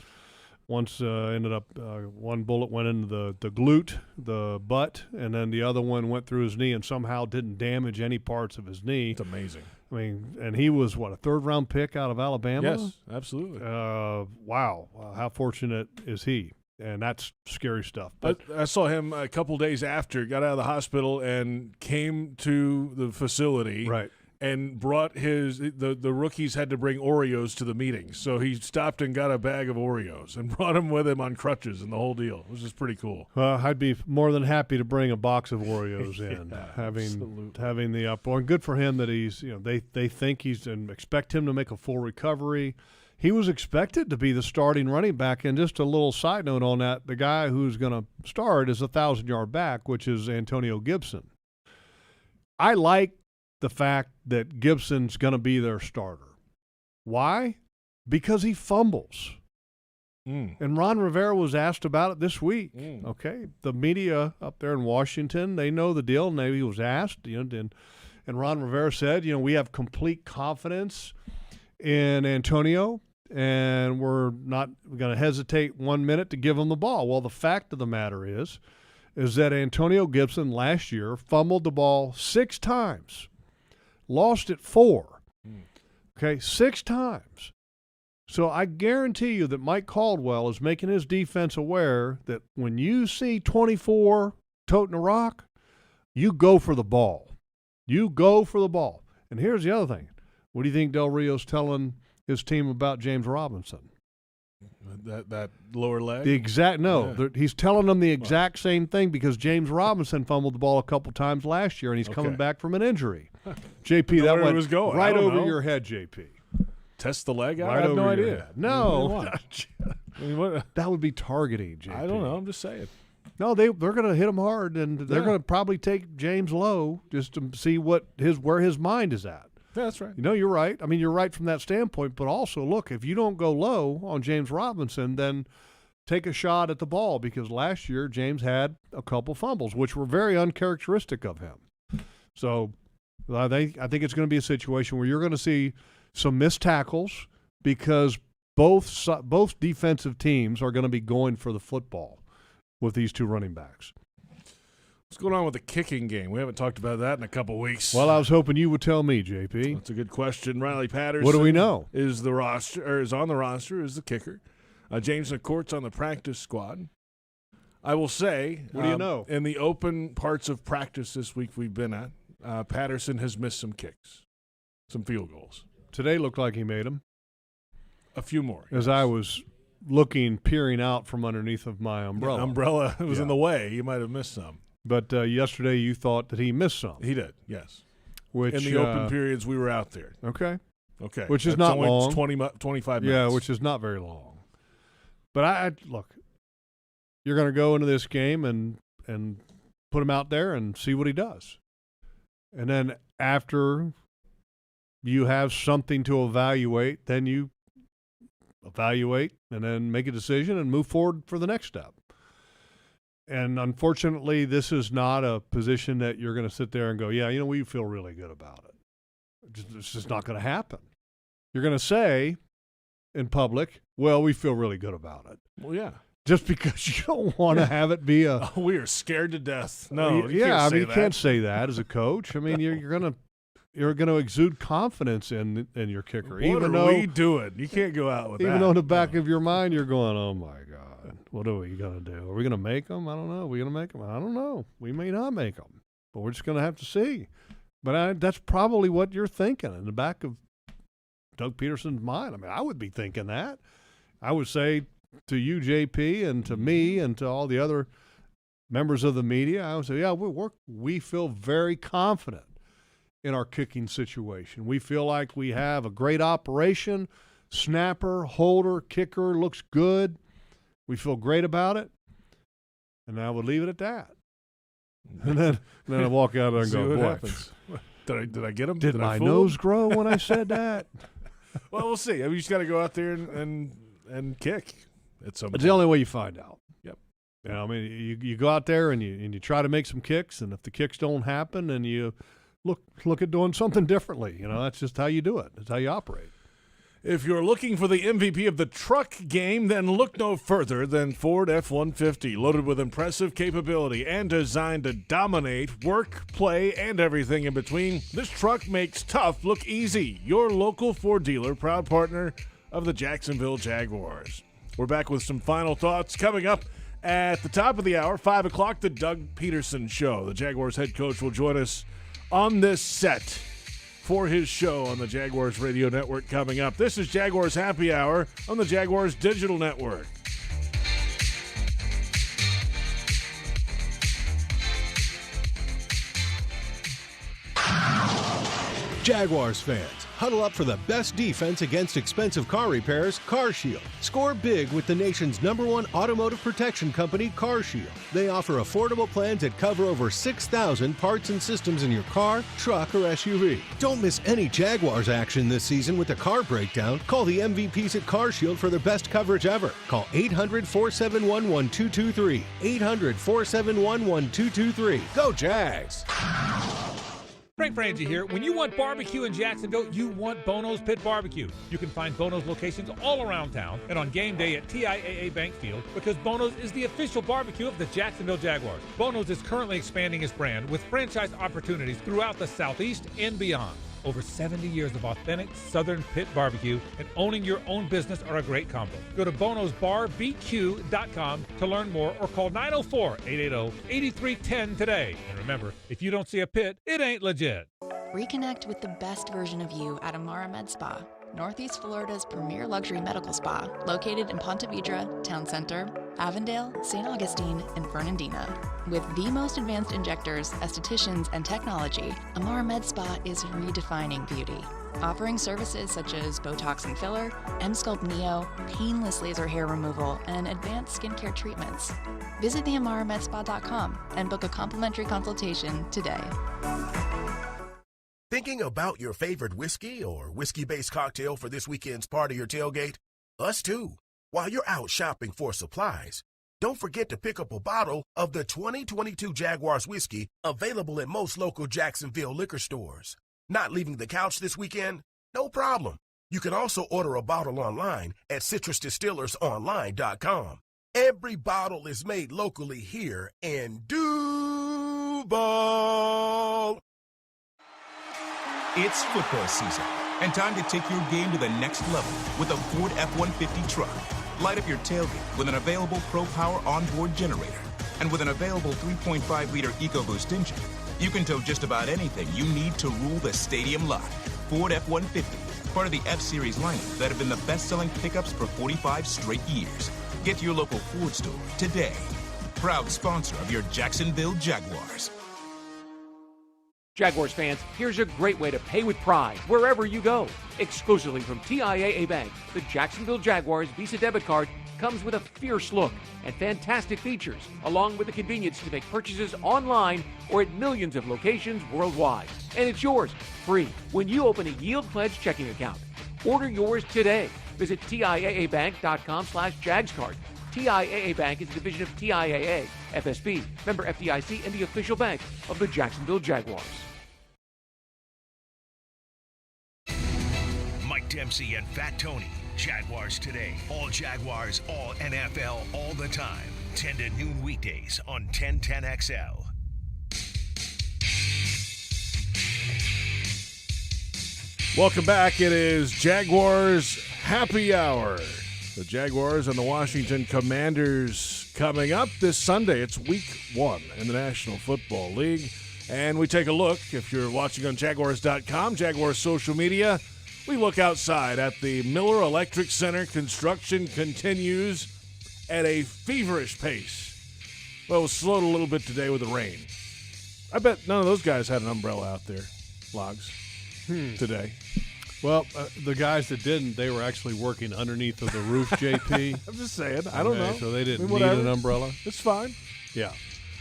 Once ended up one bullet went into the glute, the butt, and then the other one went through his knee and somehow didn't damage any parts of his knee. It's amazing. I mean, and he was, a third-round pick out of Alabama? Yes, absolutely. Wow. How fortunate is he? And that's scary stuff. But I saw him a couple days after, got out of the hospital and came to the facility. Right. And brought the rookies had to bring Oreos to the meeting. So he stopped and got a bag of Oreos and brought them with him on crutches and the whole deal. It was just pretty cool. I'd be more than happy to bring a box of Oreos in, having the up. And good for him that he's, they think he's and expect him to make a full recovery. He was expected to be the starting running back. And just a little side note on that, the guy who's going to start is a 1,000-yard back, which is Antonio Gibson. I like the fact that Gibson's going to be their starter. Why? Because he fumbles. And Ron Rivera was asked about it this week. Okay, the media up there in Washington, they know the deal, and he was asked, and Ron Rivera said, we have complete confidence in Antonio, and we're not going to hesitate 1 minute to give him the ball. Well, the fact of the matter is that Antonio Gibson last year fumbled the ball 6 times. Lost it 4. Okay, 6 times. So I guarantee you that Mike Caldwell is making his defense aware that when you see 24 toting a rock, you go for the ball. You go for the ball. And here's the other thing. What do you think Del Rio's telling his team about James Robinson? That lower leg? He's telling them the exact same thing because James Robinson fumbled the ball a couple times last year, and he's coming back from an injury. JP, that went right over your head, JP. Test the leg out? Right I have no idea. No. That would be targeting, JP. I don't know. I'm just saying. No, they're going to hit him hard, and they're going to probably take James low just to see where his mind is at. Yeah, that's right. You're right. I mean, you're right from that standpoint, but also, look, if you don't go low on James Robinson, then take a shot at the ball because last year James had a couple fumbles, which were very uncharacteristic of him. So I think it's going to be a situation where you're going to see some missed tackles because both defensive teams are going to be going for the football with these 2 running backs. What's going on with the kicking game? We haven't talked about that in a couple weeks. Well, I was hoping you would tell me, JP. That's a good question. Riley Patterson. What do we know? Is on the roster as the kicker. James McCourt's on the practice squad. I will say, what do you know? In the open parts of practice this week we've been at, Patterson has missed some kicks, some field goals. Today looked like he made them. A few more. As I was peering out from underneath of my umbrella. The umbrella was in the way. You might have missed some. But yesterday you thought that he missed some. He did, yes. Which in the open periods we were out there. Okay. Which is not long. 25 minutes. Yeah, which is not very long. But I look, you're going to go into this game and put him out there and see what he does. And then after you have something to evaluate, then you evaluate and then make a decision and move forward for the next step. And unfortunately, this is not a position that you're going to sit there and go, yeah, we feel really good about it. It's just not going to happen. You're going to say in public, well, we feel really good about it. Well, yeah. Just because you don't want to have it be a we are scared to death. No, you can't say that as a coach. I mean, you're going to exude confidence in your kicker. What are we doing? You can't go out with that. Even though in the back of your mind you're going, oh my God, what are we going to do? Are we going to make them? I don't know. Are we going to make them? I don't know. We may not make them, but we're just going to have to see. But that's probably what you're thinking in the back of Doug Pederson's mind. I mean, I would be thinking that. I would say to you, JP, and to me, and to all the other members of the media, I would say, yeah, we feel very confident in our kicking situation. We feel like we have a great operation. Snapper, holder, kicker looks good. We feel great about it. And I would leave it at that. And then I walk out there and go, boy, happens. Did I get him? Did my nose grow when I said that? Well, we'll see. I mean, you just got to go out there and kick at some point. It's the only way you find out. Yep. I mean, you go out there and you try to make some kicks, and if the kicks don't happen, then you look at doing something differently. That's just how you do it. That's how you operate. If you're looking for the MVP of the truck game, then look no further than Ford F-150, loaded with impressive capability and designed to dominate work, play, and everything in between. This truck makes tough look easy. Your local Ford dealer, proud partner of the Jacksonville Jaguars. We're back with some final thoughts coming up at the top of the hour, 5 o'clock, the Doug Pederson Show. The Jaguars head coach will join us on this set for his show on the Jaguars Radio Network coming up. This is Jaguars Happy Hour on the Jaguars Digital Network. Jaguars fans, huddle up for the best defense against expensive car repairs, CarShield. Score big with the nation's #1 automotive protection company, CarShield. They offer affordable plans that cover over 6,000 parts and systems in your car, truck, or SUV. Don't miss any Jaguars action this season with a car breakdown. Call the MVPs at CarShield for their best coverage ever. Call 800-471-1223. 800-471-1223. Go Jags! Frank Frangie here. When you want barbecue in Jacksonville, you want Bono's Pit Barbecue. You can find Bono's locations all around town and on game day at TIAA Bank Field because Bono's is the official barbecue of the Jacksonville Jaguars. Bono's is currently expanding its brand with franchise opportunities throughout the Southeast and beyond. Over 70 years of authentic Southern pit barbecue and owning your own business are a great combo. Go to bonosbarbq.com to learn more or call 904-880-8310 today. And remember, if you don't see a pit, it ain't legit. Reconnect with the best version of you at Amara Med Spa, Northeast Florida's premier luxury medical spa, located in Ponte Vedra, Town Center, Avondale, St. Augustine, and Fernandina. With the most advanced injectors, estheticians, and technology, Amara Med Spa is redefining beauty, offering services such as Botox and filler, M-Sculpt Neo, painless laser hair removal, and advanced skincare treatments. Visit theamaramedspa.com and book a complimentary consultation today. Thinking about your favorite whiskey or whiskey-based cocktail for this weekend's party or tailgate? Us too. While you're out shopping for supplies, don't forget to pick up a bottle of the 2022 Jaguars whiskey available at most local Jacksonville liquor stores. Not leaving the couch this weekend? No problem. You can also order a bottle online at citrusdistillersonline.com. Every bottle is made locally here in football. It's football season, and time to take your game to the next level with a Ford F-150 truck. Light up your tailgate with an available Pro Power onboard generator. And with an available 3.5-liter EcoBoost engine, you can tow just about anything you need to rule the stadium lot. Ford F-150, part of the F-Series lineup that have been the best-selling pickups for 45 straight years. Get to your local Ford store today. Proud sponsor of your Jacksonville Jaguars. Jaguars fans, here's a great way to pay with pride wherever you go. Exclusively from TIAA Bank, the Jacksonville Jaguars Visa debit card comes with a fierce look and fantastic features, along with the convenience to make purchases online or at millions of locations worldwide. And it's yours, free, when you open a Yield Pledge checking account. Order yours today. Visit TIAABank.com/JagsCard. TIAA Bank is a division of TIAA, FSB, member FDIC, and the official bank of the Jacksonville Jaguars. Mike Dempsey and Fat Tony. Jaguars Today. All Jaguars, all NFL, all the time. 10 to noon weekdays on 1010XL. Welcome back. It is Jaguars Happy Hour. The Jaguars and the Washington Commanders coming up this Sunday. It's week 1 in the National Football League. And we take a look, if you're watching on Jaguars.com, Jaguars social media, we look outside at the Miller Electric Center. Construction continues at a feverish pace. Well, it was slowed a little bit today with the rain. I bet none of those guys had an umbrella out there, Logs, today. Well, the guys that didn't, they were actually working underneath of the roof, JP. I'm just saying. I don't know. So they didn't need an umbrella. It's fine. Yeah.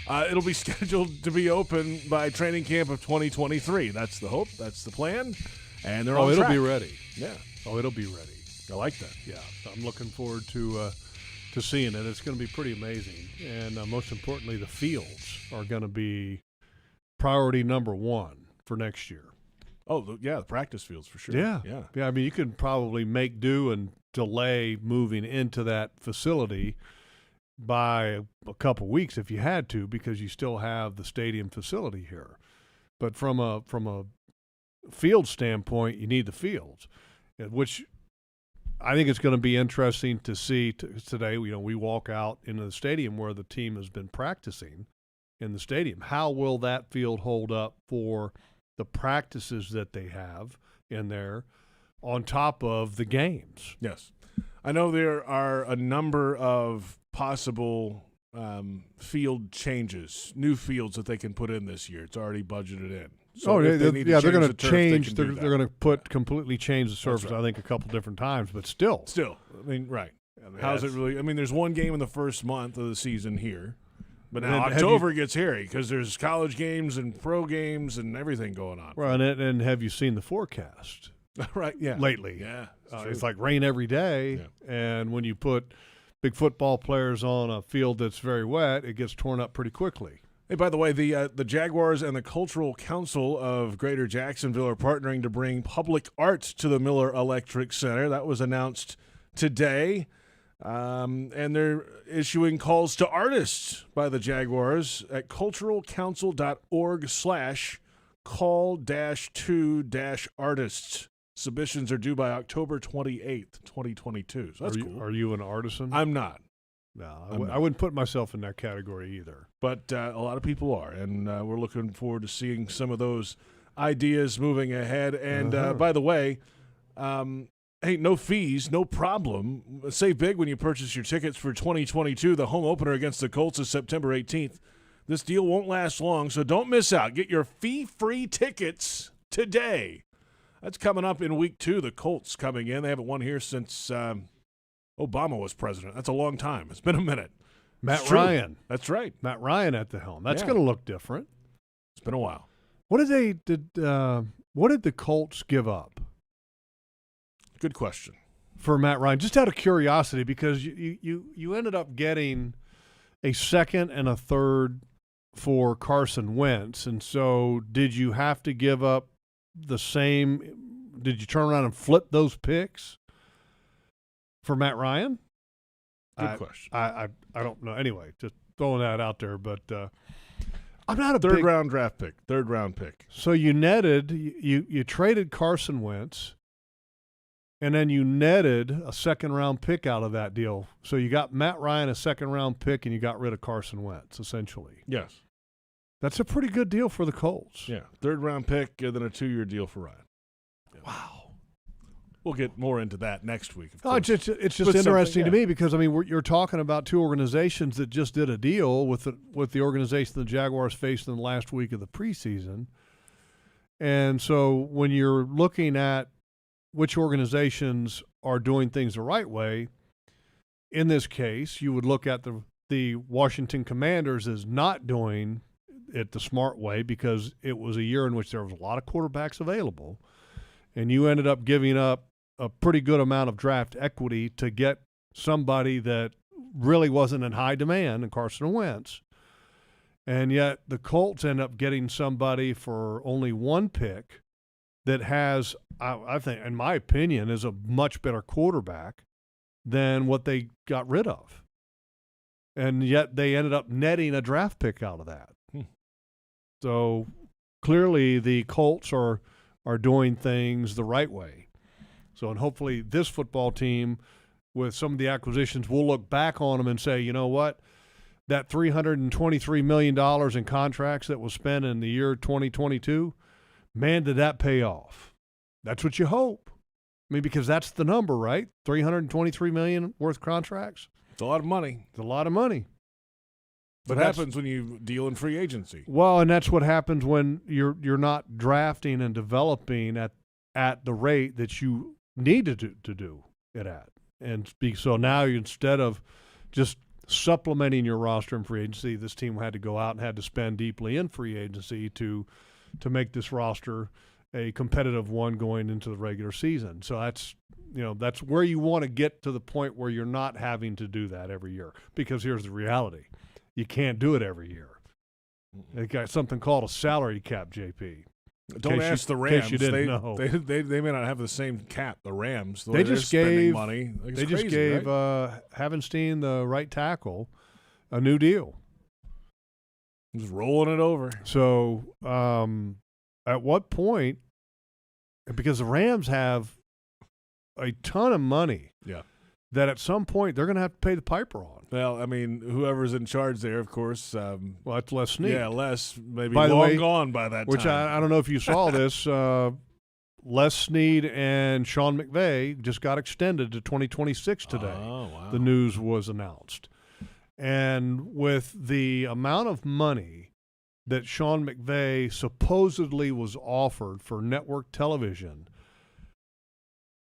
It'll be scheduled to be open by training camp of 2023. That's the hope. That's the plan. And they're on it'll track. be ready. Yeah. Oh, it'll be ready. I like that. Yeah. I'm looking forward to seeing it. It's going to be pretty amazing. And most importantly, the fields are going to be priority number 1 for next year. Oh, yeah, the practice fields for sure. Yeah. Yeah. I mean, you could probably make do and delay moving into that facility by a couple weeks if you had to, because you still have the stadium facility here. But from a field standpoint, you need the fields, which I think it's going to be interesting to see today. You know, we walk out into the stadium where the team has been practicing in the stadium. How will that field hold up for the practices that they have in there on top of the games? Yes. I know there are a number of possible field changes, new fields that they can put in this year. It's already budgeted in. So they're going to change. They're going to completely change the surface. Right. I think a couple different times, but still. I mean, right. How's it really? I mean, there's one game in the first month of the season here, but now October gets hairy because there's college games and pro games and everything going on. Right, and have you seen the forecast? Right. Yeah. Lately, yeah, it's like rain every day, and when you put big football players on a field that's very wet, it gets torn up pretty quickly. Hey, by the way, the Jaguars and the Cultural Council of Greater Jacksonville are partnering to bring public art to the Miller Electric Center. That was announced today. And they're issuing calls to artists by the Jaguars at culturalcouncil.org/call-to-artists. Submissions are due by October 28th, 2022. So that's cool. Are you an artisan? I'm not. No, I wouldn't put myself in that category either. But a lot of people are, and we're looking forward to seeing some of those ideas moving ahead. And by the way, hey, no fees, no problem. Save big when you purchase your tickets for 2022. The home opener against the Colts is September 18th. This deal won't last long, so don't miss out. Get your fee-free tickets today. That's coming up in week 2. The Colts coming in. They haven't won here since Obama was president. That's a long time. It's been a minute. Matt Ryan. That's right. Matt Ryan at the helm. That's going to look different. It's been a while. What did the Colts give up? Good question. For Matt Ryan, just out of curiosity, because you ended up getting a second and a third for Carson Wentz, and so did you have to give up the same? Did you turn around and flip those picks for Matt Ryan? Good question. I don't know. Anyway, just throwing that out there. But I'm not a third round pick. So you netted, you traded Carson Wentz, and then you netted a second-round pick out of that deal. So you got Matt Ryan, a second-round pick, and you got rid of Carson Wentz, essentially. Yes. That's a pretty good deal for the Colts. Yeah, third-round pick and then a 2-year deal for Ryan. Yeah. Wow. We'll get more into that next week. Of course. It's just interesting to me because, I mean, you're talking about two organizations that just did a deal with the organization the Jaguars faced in the last week of the preseason. And so when you're looking at which organizations are doing things the right way, in this case, you would look at the Washington Commanders as not doing it the smart way because it was a year in which there was a lot of quarterbacks available, and you ended up giving up a pretty good amount of draft equity to get somebody that really wasn't in high demand in Carson Wentz. And yet the Colts end up getting somebody for only one pick that has, I think, in my opinion, is a much better quarterback than what they got rid of. And yet they ended up netting a draft pick out of that. So clearly the Colts are doing things the right way. So, and hopefully this football team, with some of the acquisitions, will look back on them and say, you know what, that $323 million in contracts that was spent in the year 2022, man, did that pay off. That's what you hope. I mean, because that's the number, right? $323 million worth contracts. It's a lot of money. It's a lot of money. What happens when you deal in free agency? Well, and that's what happens when you're not drafting and developing at the rate that you need to do it at. And so now instead of just supplementing your roster in free agency, this team had to go out and had to spend deeply in free agency to make this roster a competitive one going into the regular season. So that's where you want to get to the point where you're not having to do that every year. Because here's the reality. You can't do it every year. They got something called a salary cap, JP. Don't ask the Rams. In case you didn't know. They may not have the same cap, the Rams. They just gave money. They just gave Havenstein, the right tackle, a new deal. Just rolling it over. So at what point, because the Rams have a ton of money that at some point they're going to have to pay the piper on. Well, I mean, whoever's in charge there, of course. Well, that's Les Snead. Yeah, Les, maybe by the long way, gone by that which time. I don't know if you saw this. Les Snead and Sean McVay just got extended to 2026 today. Oh, wow. The news was announced. And with the amount of money that Sean McVay supposedly was offered for network television,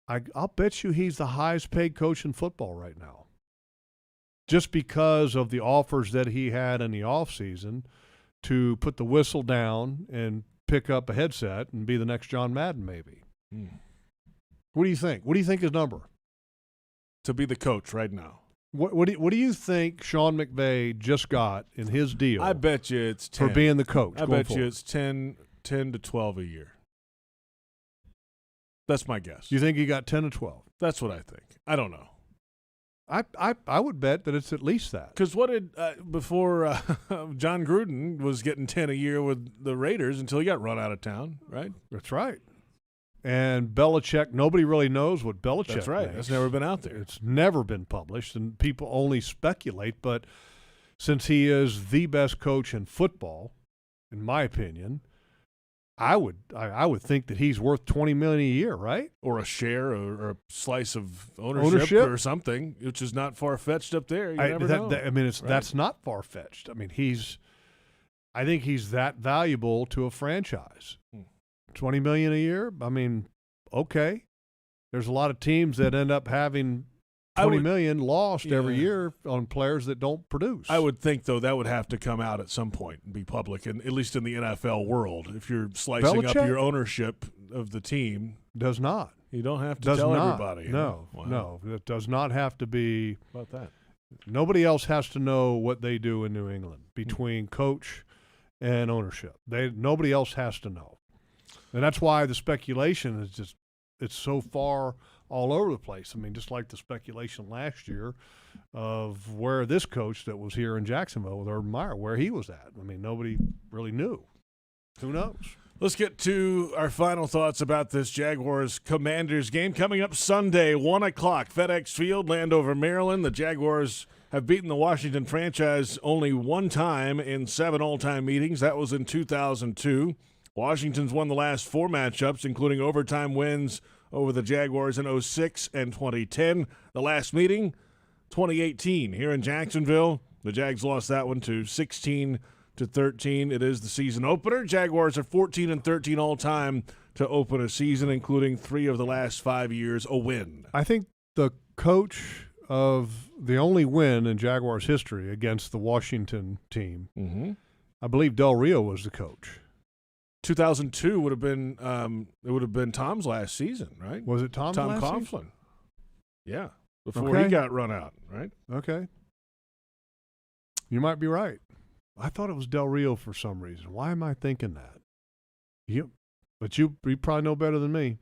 I'll bet you he's the highest paid coach in football right now. Just because of the offers that he had in the offseason to put the whistle down and pick up a headset and be the next John Madden maybe. What do you think? What do you think his number? To be the coach right now. What do you think Sean McVay just got in his deal? I bet you it's 10. For being the coach. I bet you it's 10 to 12 a year. That's my guess. You think he got 10 to 12? That's what I think. I don't know. I would bet that it's at least that. Because what did before John Gruden was getting 10 a year with the Raiders until he got run out of town, right? That's right. And Belichick, nobody really knows what Belichick That's right. makes. That's never been out there. It's never been published, and people only speculate. But since he is the best coach in football, in my opinion, I would think that he's worth $20 million a year, right? Or a share or a slice of ownership or something, which is not far-fetched up there. You never know. That's not far-fetched. I mean, I think he's that valuable to a franchise. $20 million a year? I mean, okay. There's a lot of teams that end up having $20 million lost every year on players that don't produce. I would think, though, that would have to come out at some point and be public, and at least in the NFL world. If you're slicing up your ownership of the team. Does not. You don't have to tell everybody. No, no. It does not have to be. How about that? Nobody else has to know what they do in New England between coach and ownership. Nobody else has to know. And that's why the speculation is it's so far all over the place. I mean, just like the speculation last year of where this coach that was here in Jacksonville with Urban Meyer, where he was at. I mean, nobody really knew. Who knows? Let's get to our final thoughts about this Jaguars-Commanders game. Coming up Sunday, 1 o'clock, FedEx Field, Landover, Maryland. The Jaguars have beaten the Washington franchise only one time in 7 all-time meetings. That was in 2002. Washington's won the last 4 matchups, including overtime wins over the Jaguars in 2006 and 2010. The last meeting, 2018, here in Jacksonville. The Jags lost that one to 16-13. It is the season opener. Jaguars are 14-13 all-time to open a season, including 3 of the last 5 years a win. I think the coach of the only win in Jaguars history against the Washington team, I believe Del Rio was the coach. 2002 would have been Tom's last season, right? Was it Tom's last Coughlin? season? Yeah, before he got run out, right? Okay. You might be right. I thought it was Del Rio for some reason. Why am I thinking that? But you probably know better than me.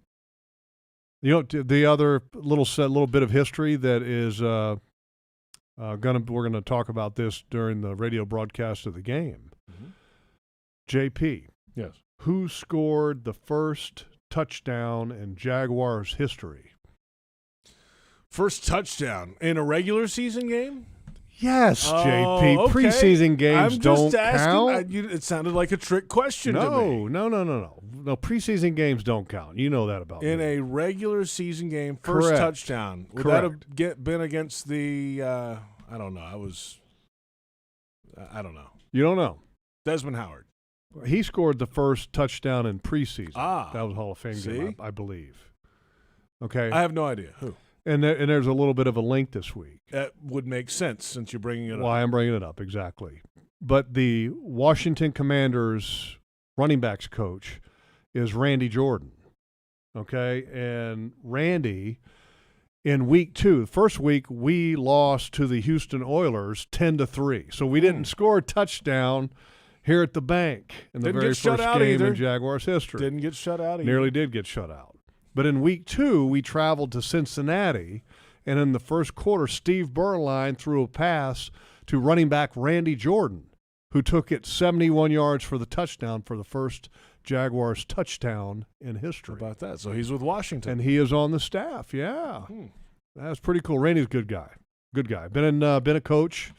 You know, the other little bit of history that is we're gonna talk about this during the radio broadcast of the game. J.P. Yes. Who scored the first touchdown in Jaguars history? First touchdown in a regular season game? Yes, JP. Okay. Preseason games I'm don't just asking, count. It sounded like a trick question to me. No. Preseason games don't count. You know that about In me. a regular season game, first Correct. touchdown. Would Correct. that have been against the I don't know. I don't know. You don't know. Desmond Howard. He scored the first touchdown in preseason. Ah. That was a Hall of Fame game, I believe. Okay. I have no idea. Who? And there's a little bit of a link this week. That would make sense since you're bringing it up. Why I'm bringing it up, exactly. But the Washington Commanders running backs coach is Randy Jordan. Okay? And Randy, in week 2, the first week, we lost to the Houston Oilers 10-3. So we didn't score a touchdown here at the bank in the Didn't very get shut first out game either. in Jaguars history. Didn't get shut out either. Nearly did get shut out. But in week 2, we traveled to Cincinnati, and in the first quarter, Steve Berline threw a pass to running back Randy Jordan, who took it 71 yards for the touchdown for the first Jaguars touchdown in history. How about that? So he's with Washington. And he is on the staff, yeah. That's pretty cool. Randy's a good guy. Good guy. Been a coach,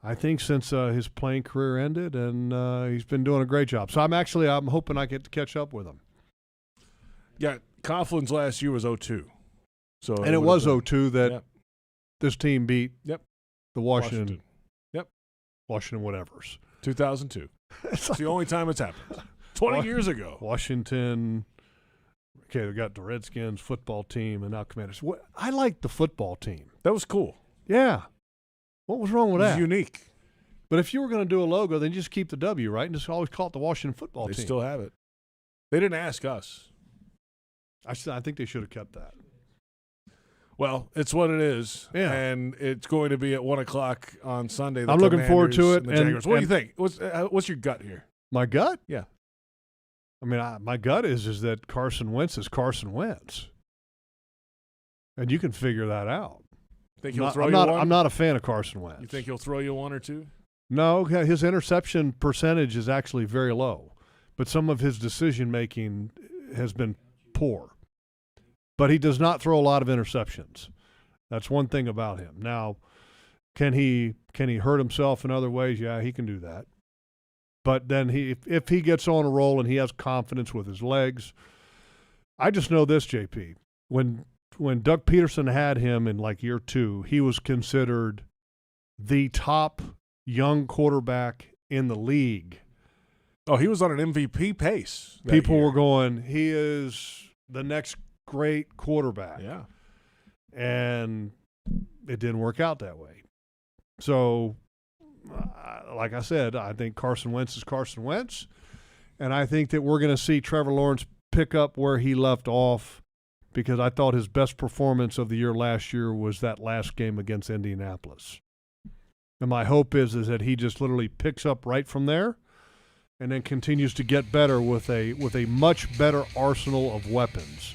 I think, since his playing career ended, and he's been doing a great job. So I'm hoping I get to catch up with him. Yeah, Coughlin's last year was 2002. So And it was 2002 that this team beat the Washington. Yep. Washington whatevers. 2002. It's the only time it's happened. 20 years ago. Washington. Okay, we got the Redskins football team and now Commanders. I liked the football team. That was cool. Yeah. What was wrong with that? It was unique. But if you were going to do a logo, then just keep the W, right? And just always call it the Washington football They team. still have it. They didn't ask us. I think they should have kept that. Well, it's what it is. Yeah. And it's going to be at 1 o'clock on Sunday. I'm looking forward to it. And the Jaguars. What do you think? What's your gut here? My gut? Yeah. I mean, my gut is that Carson Wentz is Carson Wentz. And you can figure that out. Think he'll throw you one? I'm not a fan of Carson Wentz. You think he'll throw you 1 or 2? No, his interception percentage is actually very low. But some of his decision-making has been poor. But he does not throw a lot of interceptions. That's one thing about him. Now, can he hurt himself in other ways? Yeah, he can do that. But then if he gets on a roll and he has confidence with his legs, I just know this, JP. When Doug Pederson had him in like year 2, he was considered the top young quarterback in the league. Oh, he was on an MVP pace. People were going, he is the next great quarterback. Yeah. And it didn't work out that way. So, like I said, I think Carson Wentz is Carson Wentz. And I think that we're going to see Trevor Lawrence pick up where he left off, because I thought his best performance of the year last year was that last game against Indianapolis. And my hope is that he just literally picks up right from there and then continues to get better with a much better arsenal of weapons.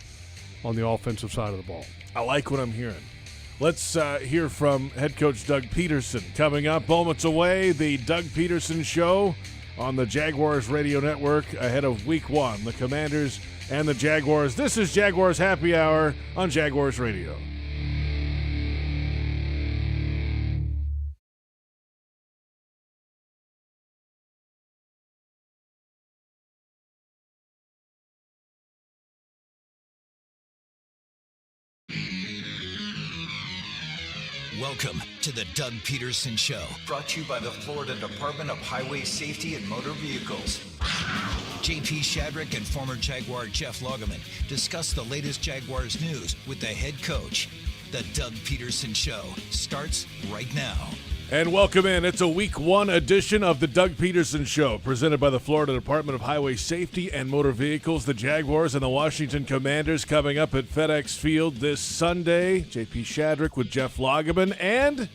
on the offensive side of the ball. I like what I'm hearing. Let's hear from head coach Doug Pederson. Coming up moments away, the Doug Pederson Show on the Jaguars Radio Network ahead of Week 1, the Commanders and the Jaguars. This is Jaguars Happy Hour on Jaguars Radio. Welcome to the Doug Pederson Show. Brought to you by the Florida Department of Highway Safety and Motor Vehicles. J.P. Shadrick and former Jaguar Jeff Lageman discuss the latest Jaguars news with the head coach. The Doug Pederson Show starts right now. And welcome in. It's a Week 1 edition of the Doug Pederson Show, presented by the Florida Department of Highway Safety and Motor Vehicles. The Jaguars and the Washington Commanders coming up at FedEx Field this Sunday. J.P. Shadrick with Jeff Lageman, and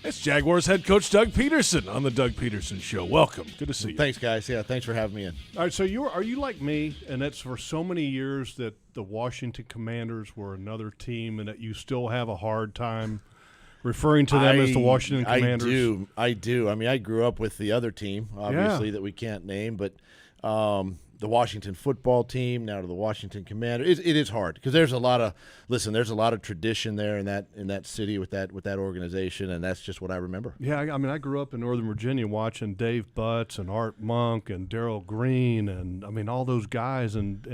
it's Jaguars head coach Doug Pederson on the Doug Pederson Show. Welcome. Good to see you. Thanks, guys. Yeah, thanks for having me in. All right, so are you like me, and that's for so many years that the Washington Commanders were another team and that you still have a hard time referring to them as the Washington Commanders? I do. I mean, I grew up with the other team, obviously, that we can't name, but the Washington football team, now to the Washington Commanders. It is hard because there's a lot of tradition there in that city with that organization, and that's just what I remember. Yeah, I mean, I grew up in Northern Virginia watching Dave Butts and Art Monk and Darryl Green, and I mean all those guys and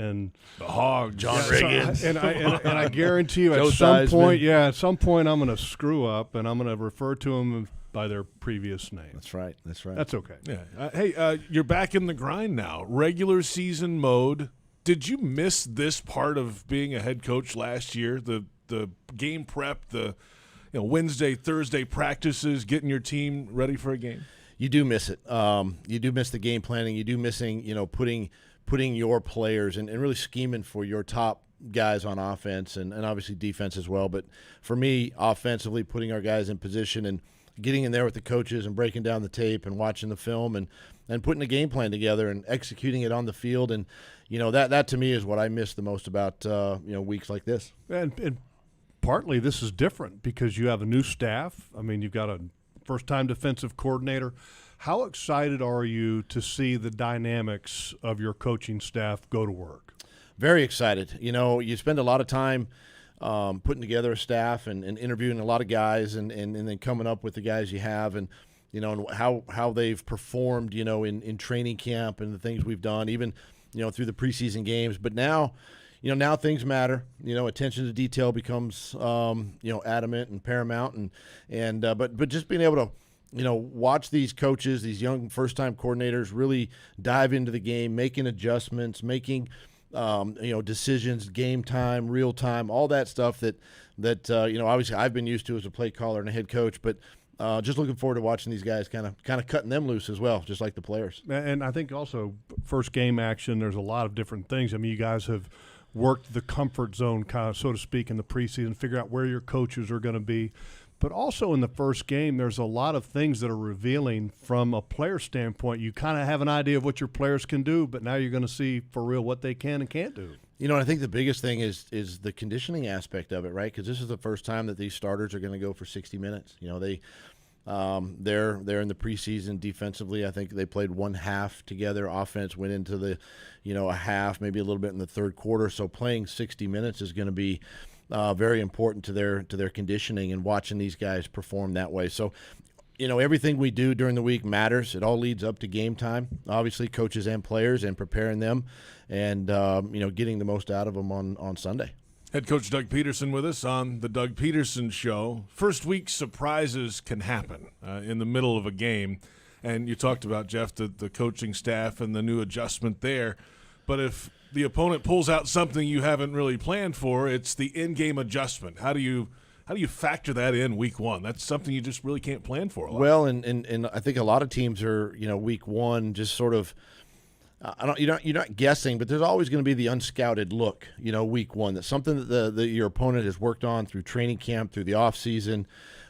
the Hog, John Riggins, and I guarantee you at some point I'm going to screw up and I'm going to refer to them by their previous name. That's right. That's okay. Yeah. Hey, you're back in the grind now. Regular season mode. Did you miss this part of being a head coach last year? The game prep, the Wednesday, Thursday practices, getting your team ready for a game? You do miss it. You do miss the game planning. You do missing, putting your players and really scheming for your top guys on offense and obviously defense as well. But for me, offensively, putting our guys in position and getting in there with the coaches and breaking down the tape and watching the film and putting a game plan together and executing it on the field. And, that to me is what I miss the most about, weeks like this. And partly this is different because you have a new staff. I mean, you've got a first-time defensive coordinator. How excited are you to see the dynamics of your coaching staff go to work? Very excited. You spend a lot of time putting together a staff and interviewing a lot of guys and then coming up with the guys you have and and how they've performed in training camp and the things we've done even through the preseason games. But now now things matter. Attention to detail becomes adamant and paramount but just being able to watch these coaches, these young first-time coordinators really dive into the game, making adjustments, making decisions, game time, real time, all that stuff that obviously I've been used to as a play caller and a head coach, but just looking forward to watching these guys kind of cutting them loose as well, just like the players. And I think also first game action, there's a lot of different things. I mean, you guys have worked the comfort zone, kind of, so to speak, in the preseason, figure out where your coaches are going to be. But also in the first game, there's a lot of things that are revealing from a player standpoint. You kind of have an idea of what your players can do, but now you're going to see for real what they can and can't do. I think the biggest thing is the conditioning aspect of it, right? Because this is the first time that these starters are going to go for 60 minutes. They're in the preseason defensively. I think they played one half together. Offense went into the a half, maybe a little bit in the third quarter. So playing 60 minutes is going to be very important to their conditioning and watching these guys perform that way. So, everything we do during the week matters. It all leads up to game time, obviously, coaches and players, and preparing them and, getting the most out of them on Sunday. Head coach Doug Pederson with us on the Doug Pederson Show. First week surprises can happen in the middle of a game. And you talked about, Jeff, the coaching staff and the new adjustment there. But if the opponent pulls out something you haven't really planned for, it's the in-game adjustment. How do you factor that in week one? That's something you just really can't plan for a lot. Well, and I think a lot of teams are, week one just sort of you're not guessing, but there's always going to be the unscouted look, week one. That's something that your opponent has worked on through training camp, through the off season.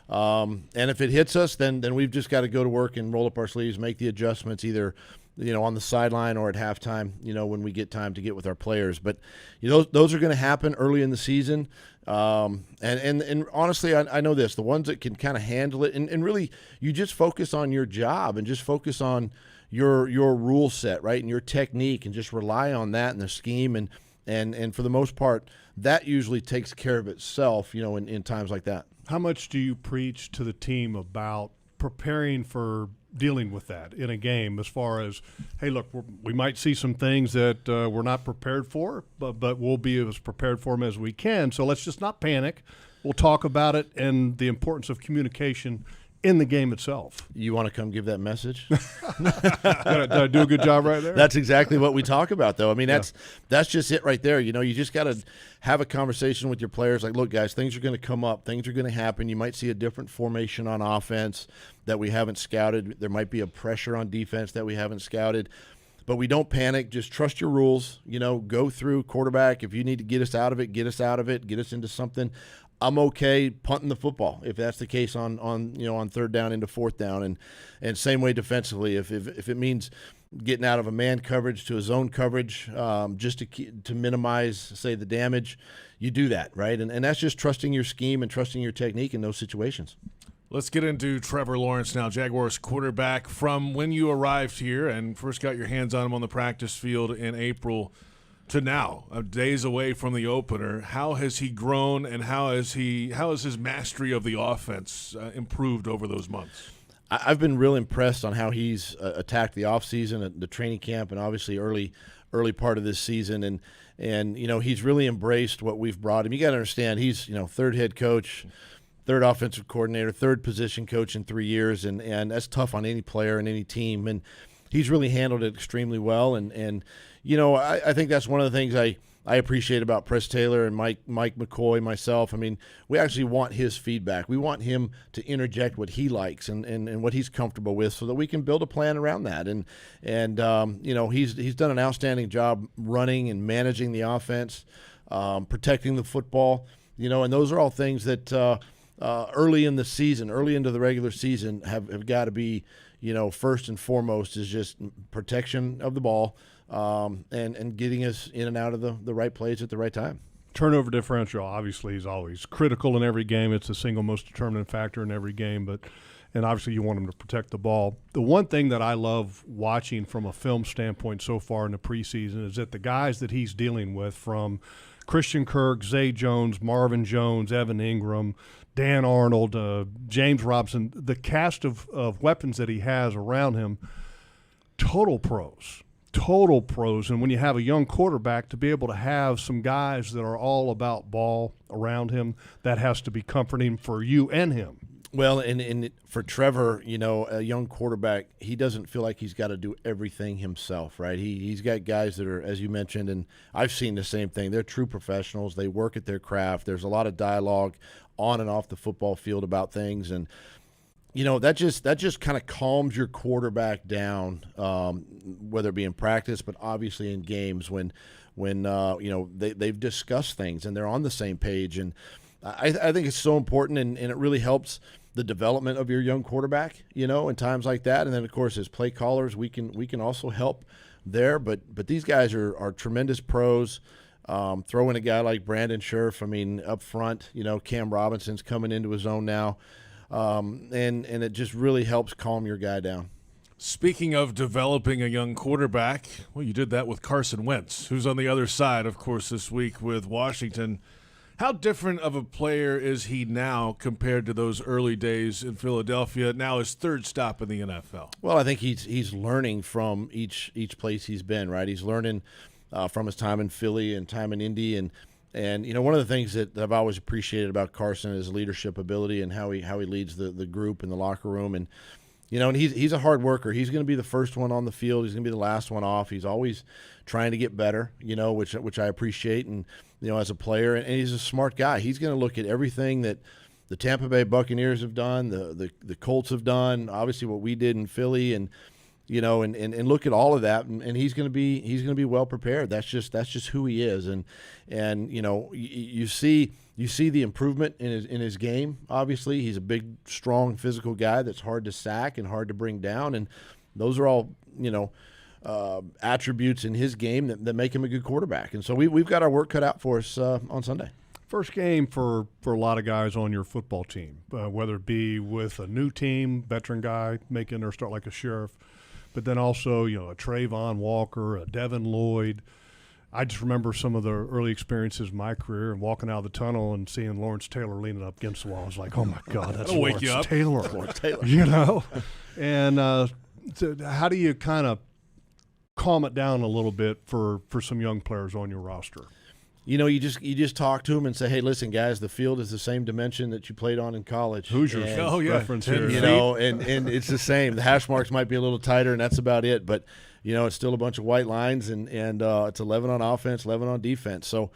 And if it hits us, then we've just got to go to work and roll up our sleeves, make the adjustments, either on the sideline or at halftime, when we get time to get with our players. But those are going to happen early in the season. And honestly, I know this, the ones that can kind of handle it, and really you just focus on your job and just focus on your rule set, right, and your technique, and just rely on that and the scheme. And for the most part, that usually takes care of itself, in times like that. How much do you preach to the team about preparing for dealing with that in a game, as far as, hey, look, we might see some things that we're not prepared for, but we'll be as prepared for them as we can. So let's just not panic. We'll talk about it and the importance of communication in the game itself. You want to come give that message? Did I do a good job right there? That's exactly what we talk about, though. I mean, that's just it right there. You just got to have a conversation with your players. Like, look, guys, things are going to come up. Things are going to happen. You might see a different formation on offense that we haven't scouted. There might be a pressure on defense that we haven't scouted. But we don't panic. Just trust your rules. Go through quarterback. If you need to get us out of it, get us out of it. Get us into something. I'm okay punting the football if that's the case on third down into fourth down, and same way defensively. If it means getting out of a man coverage to a zone coverage, just to minimize, say, the damage, you do that, right? And that's just trusting your scheme and trusting your technique in those situations. Let's get into Trevor Lawrence now, Jaguars quarterback. From when you arrived here and first got your hands on him on the practice field in April to now, days away from the opener, how has he grown, and how has his mastery of the offense improved over those months? I've been real impressed on how he's attacked the offseason, the training camp, and obviously early part of this season. And he's really embraced what we've brought him. You got to understand, he's third head coach, third offensive coordinator, third position coach in 3 years, and that's tough on any player and any team. And he's really handled it extremely well. And I think that's one of the things I appreciate about Press Taylor and Mike McCoy, myself. I mean, we actually want his feedback. We want him to interject what he likes and what he's comfortable with, so that we can build a plan around that. And he's done an outstanding job running and managing the offense, protecting the football. And those are all things that early in the season, early into the regular season, have got to be, first and foremost, is just protection of the ball. And getting us in and out of the right plays at the right time. Turnover differential, obviously, is always critical in every game. It's the single most determinant factor in every game, and obviously you want them to protect the ball. The one thing that I love watching from a film standpoint so far in the preseason is that the guys that he's dealing with, from Christian Kirk, Zay Jones, Marvin Jones, Evan Ingram, Dan Arnold, James Robinson, the cast of weapons that he has around him, total pros. And when you have a young quarterback, to be able to have some guys that are all about ball around him, that has to be comforting for you and him. Well, and for Trevor, a young quarterback, he doesn't feel like he's got to do everything himself, right? He's got guys that are, as you mentioned, and I've seen the same thing. They're true professionals. They work at their craft. There's a lot of dialogue on and off the football field about things, and that just kind of calms your quarterback down, whether it be in practice, but obviously in games when they've discussed things and they're on the same page. And I think it's so important, and it really helps the development of your young quarterback, in times like that. And then, of course, as play callers, we can also help there. But these guys are tremendous pros. Throw in a guy like Brandon Scherf. I mean, up front, Cam Robinson's coming into his own now. And it just really helps calm your guy down. Speaking of developing a young quarterback, well, you did that with Carson Wentz, who's on the other side, of course, this week with Washington. How different of a player is he now compared to those early days in Philadelphia, now his third stop in the NFL? Well, I think he's learning from each place he's been, right? He's learning from his time in Philly and time in Indy, and one of the things that I've always appreciated about Carson is leadership ability and how he leads the group in the locker room. And he's a hard worker. He's going to be the first one on the field. He's going to be the last one off. He's always trying to get better, which I appreciate. And as a player, and he's a smart guy. He's going to look at everything that the Tampa Bay Buccaneers have done, the Colts have done, obviously what we did in Philly, and look at all of that, and he's going to be well prepared. That's just who he is, and you see the improvement in his game. Obviously, he's a big, strong, physical guy that's hard to sack and hard to bring down, and those are all attributes in his game that make him a good quarterback. And so we've got our work cut out for us on Sunday. First game for a lot of guys on your football team, whether it be with a new team, veteran guy making their start like a Sheriff, but then also, a Travon Walker, a Devin Lloyd. I just remember some of the early experiences in my career and walking out of the tunnel and seeing Lawrence Taylor leaning up against the wall. I was like, oh, my God, that's That'll wake Lawrence you up. Taylor. Lawrence Taylor. And so how do you kind of calm it down a little bit for some young players on your roster? You just talk to them and say, hey, listen, guys, the field is the same dimension that you played on in college. Hoosiers reference here. And it's the same. The hash marks might be a little tighter, and that's about it. But, it's still a bunch of white lines, and it's 11 on offense, 11 on defense. So,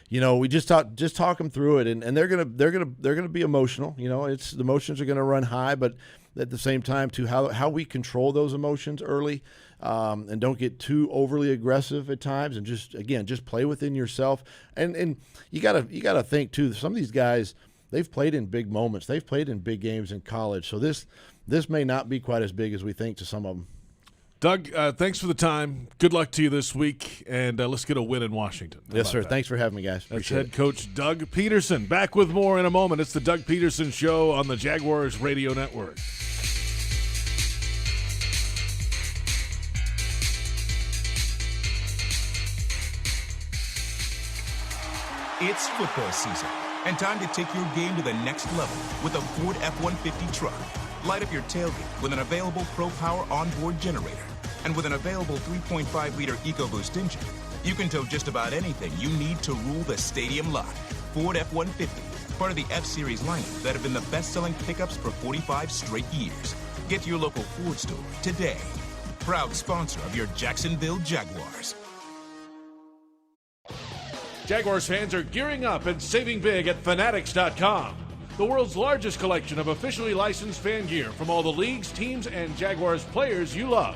we just talk them through it, and they're gonna be emotional. The emotions are gonna run high, but at the same time, too, how we control those emotions early. And don't get too overly aggressive at times, and just play within yourself. And you gotta think too. Some of these guys, they've played in big moments. They've played in big games in college. So this may not be quite as big as we think to some of them. Doug, thanks for the time. Good luck to you this week, and let's get a win in Washington. Yes, sir. Thanks for having me, guys. That's head coach Doug Pederson. Back with more in a moment. It's the Doug Pederson Show on the Jaguars Radio Network. It's football season, and time to take your game to the next level with a Ford F-150 truck. Light up your tailgate with an available Pro Power onboard generator. And with an available 3.5-liter EcoBoost engine, you can tow just about anything you need to rule the stadium lot. Ford F-150, part of the F-Series lineup that have been the best-selling pickups for 45 straight years. Get to your local Ford store today. Proud sponsor of your Jacksonville Jaguars. Jaguars fans are gearing up and saving big at Fanatics.com, the world's largest collection of officially licensed fan gear from all the leagues, teams, and Jaguars players you love.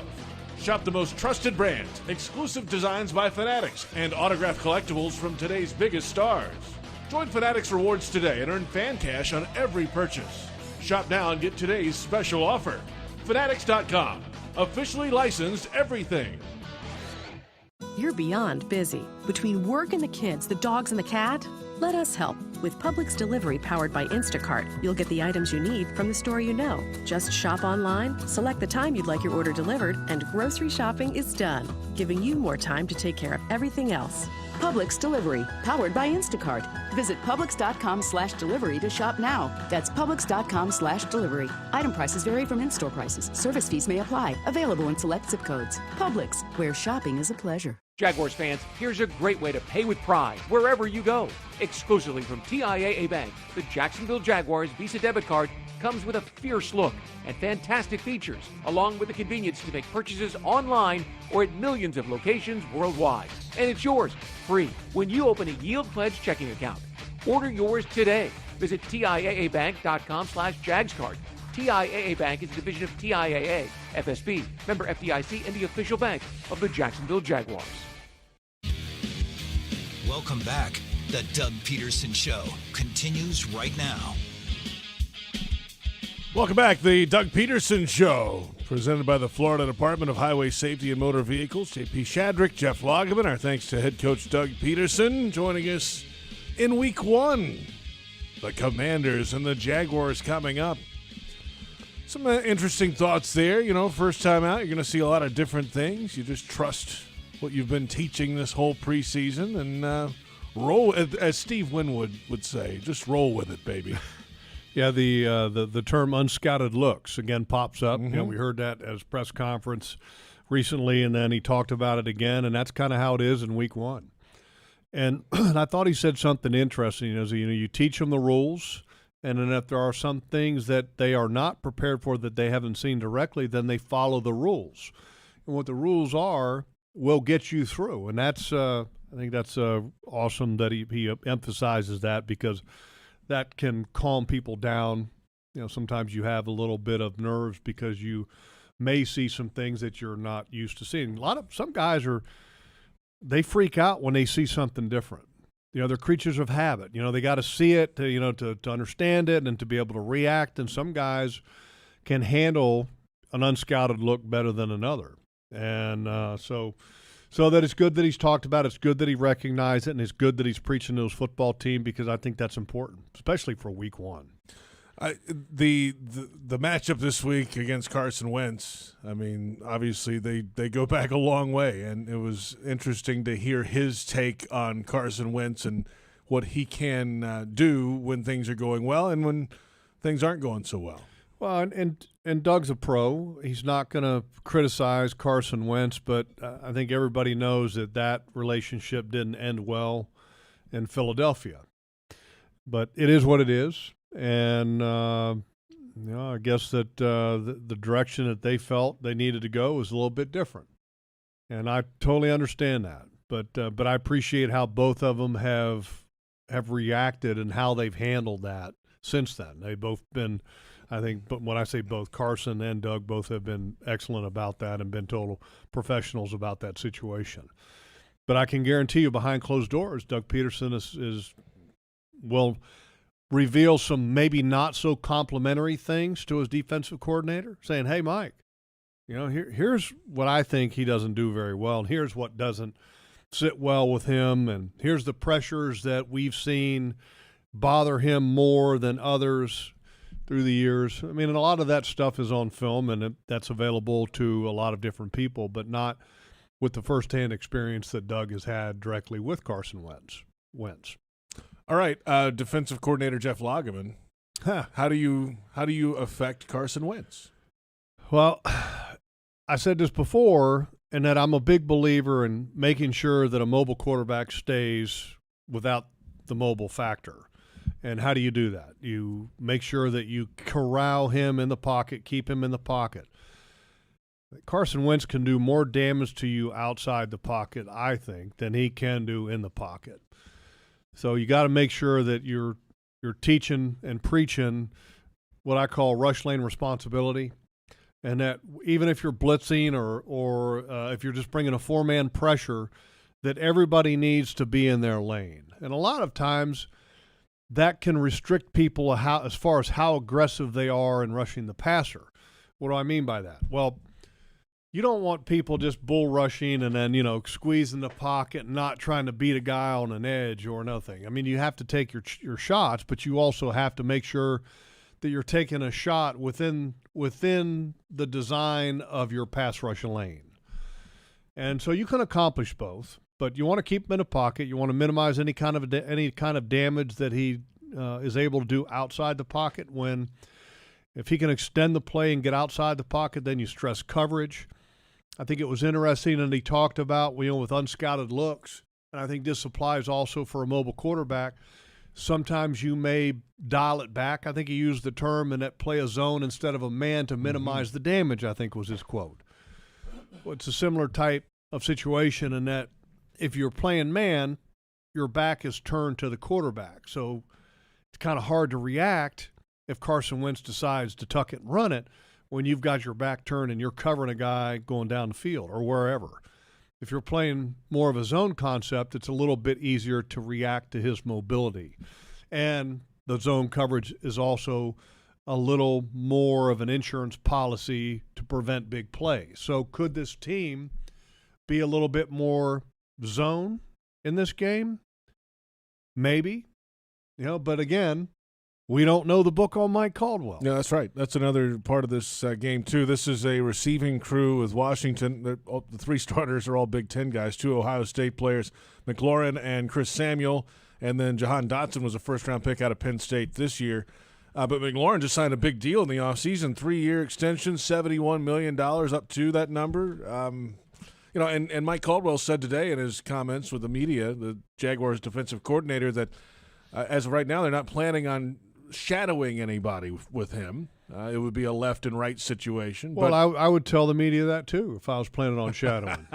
Shop the most trusted brands, exclusive designs by Fanatics, and autographed collectibles from today's biggest stars. Join Fanatics Rewards today and earn fan cash on every purchase. Shop now and get today's special offer. Fanatics.com, officially licensed everything. You're beyond busy. Between work and the kids, the dogs and the cat, let us help. With Publix Delivery powered by Instacart, you'll get the items you need from the store you know. Just shop online, select the time you'd like your order delivered, and grocery shopping is done, giving you more time to take care of everything else. Publix Delivery, powered by Instacart. Visit Publix.com/delivery to shop now. That's Publix.com/delivery. Item prices vary from in-store prices. Service fees may apply. Available in select zip codes. Publix, where shopping is a pleasure. Jaguars fans, here's a great way to pay with pride wherever you go. Exclusively from TIAA Bank, the Jacksonville Jaguars Visa debit card comes with a fierce look and fantastic features, along with the convenience to make purchases online or at millions of locations worldwide. And it's yours, free, when you open a Yield Pledge checking account. Order yours today. Visit TIAABank.com/JagsCard. TIAA Bank is a division of TIAA, FSB, member FDIC, and the official bank of the Jacksonville Jaguars. Welcome back. The Doug Pederson Show continues right now. Welcome back. The Doug Pederson Show, presented by the Florida Department of Highway Safety and Motor Vehicles. J.P. Shadrick, Jeff Lageman. Our thanks to head coach Doug Pederson joining us in week one. The Commanders and the Jaguars coming up. Some interesting thoughts there. First time out, you're going to see a lot of different things. You just trust what you've been teaching this whole preseason and roll, as Steve Winwood would say, just roll with it, baby. Yeah, the term unscouted looks again pops up. Mm-hmm. We heard that at his press conference recently, and then he talked about it again, and that's kind of how it is in week one. And I thought he said something interesting. You teach them the rules, and then if there are some things that they are not prepared for that they haven't seen directly, then they follow the rules. And what the rules are will get you through, and that's I think that's awesome that he emphasizes that, because that can calm people down. Sometimes you have a little bit of nerves because you may see some things that you're not used to seeing. Some guys they freak out when they see something different. They're creatures of habit. They got to see it to understand it and to be able to react. And some guys can handle an unscouted look better than another. And so that it's good that he's talked about it. It's good that he recognized it, and it's good that he's preaching to his football team because I think that's important, especially for week one. The matchup this week against Carson Wentz, I mean, obviously they go back a long way, and it was interesting to hear his take on Carson Wentz and what he can do when things are going well and when things aren't going so well. Well, and Doug's a pro. He's not going to criticize Carson Wentz, but I think everybody knows that relationship didn't end well in Philadelphia. But it is what it is. And, I guess that the direction that they felt they needed to go was a little bit different. And I totally understand that. But I appreciate how both of them have reacted and how they've handled that since then. They've both been, I think, but when I say both, Carson and Doug both have been excellent about that and been total professionals about that situation. But I can guarantee you behind closed doors, Doug Pederson will reveal some maybe not so complimentary things to his defensive coordinator, saying, hey, Mike, here's what I think he doesn't do very well, and here's what doesn't sit well with him, and here's the pressures that we've seen bother him more than others through the years. I mean, and a lot of that stuff is on film, and that's available to a lot of different people, but not with the firsthand experience that Doug has had directly with Carson Wentz. All right, defensive coordinator Jeff Lageman. How do you affect Carson Wentz? Well, I said this before, and that I'm a big believer in making sure that a mobile quarterback stays without the mobile factor. And how do you do that? You make sure that you corral him in the pocket, keep him in the pocket. Carson Wentz can do more damage to you outside the pocket, I think, than he can do in the pocket. So you got to make sure that you're teaching and preaching what I call rush lane responsibility, and that even if you're blitzing or if you're just bringing a four-man pressure, that everybody needs to be in their lane. And a lot of times that can restrict people as far as how aggressive they are in rushing the passer. What do I mean by that? Well, you don't want people just bull rushing and then, squeezing the pocket and not trying to beat a guy on an edge or another thing. I mean, you have to take your shots, but you also have to make sure that you're taking a shot within the design of your pass rush lane. And so you can accomplish both, but you want to keep him in the pocket. You want to minimize any kind of damage that he is able to do outside the pocket. If he can extend the play and get outside the pocket, then you stress coverage. I think it was interesting, and he talked about with unscouted looks, and I think this applies also for a mobile quarterback. Sometimes you may dial it back. I think he used the term in that play a zone instead of a man to minimize the damage, I think was his quote. Well, it's a similar type of situation in that if you're playing man, your back is turned to the quarterback. So it's kind of hard to react if Carson Wentz decides to tuck it and run it when you've got your back turned and you're covering a guy going down the field or wherever. If you're playing more of a zone concept, it's a little bit easier to react to his mobility. And the zone coverage is also a little more of an insurance policy to prevent big plays. So could this team be a little bit more zone in this game? Maybe. But again, we don't know the book on Mike Caldwell. Yeah, that's right. That's another part of this game, too. This is a receiving crew with Washington. The three starters are all Big Ten guys, two Ohio State players, McLaurin and Chris Samuel, and then Jahan Dotson was a first-round pick out of Penn State this year. But McLaurin just signed a big deal in the offseason, 3-year extension, $71 million up to that number. And Mike Caldwell said today in his comments with the media, the Jaguars defensive coordinator, that as of right now they're not planning on shadowing anybody with him. It would be a left and right situation. Well, I would tell the media that too if I was planning on shadowing.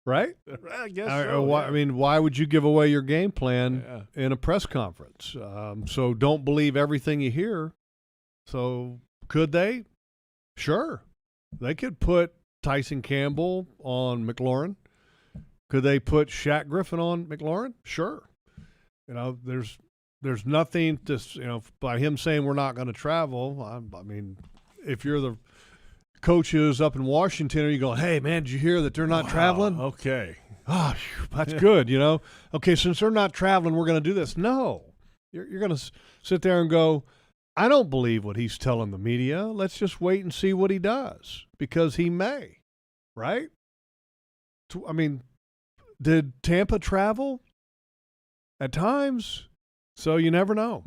Right? I guess so. I mean, why would you give away your game plan in a press conference? So don't believe everything you hear. So could they? Sure. They could put Tyson Campbell on McLaurin. Could they put Shaq Griffin on McLaurin? Sure. There's nothing to, by him saying we're not going to travel. I mean, if you're the coaches up in Washington, are you going, hey, man, did you hear that they're not traveling? Okay. Oh, that's good, Okay, since they're not traveling, we're going to do this. No. You're going to sit there and go, I don't believe what he's telling the media. Let's just wait and see what he does, because he may, right? I mean, did Tampa travel? At times. So you never know.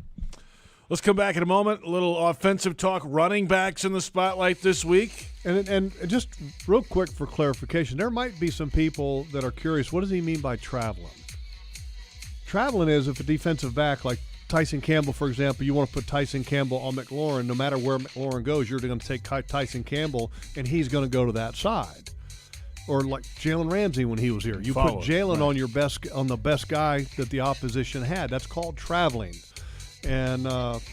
Let's come back in a moment. A little offensive talk. Running backs in the spotlight this week. And just real quick for clarification, there might be some people that are curious, what does he mean by traveling? Traveling is if a defensive back like Tyson Campbell, for example, you want to put Tyson Campbell on McLaurin. No matter where McLaurin goes, you're going to take Tyson Campbell, and he's going to go to that side. Or like Jalen Ramsey when he was here. You put Jalen on the best guy that the opposition had. That's called traveling. And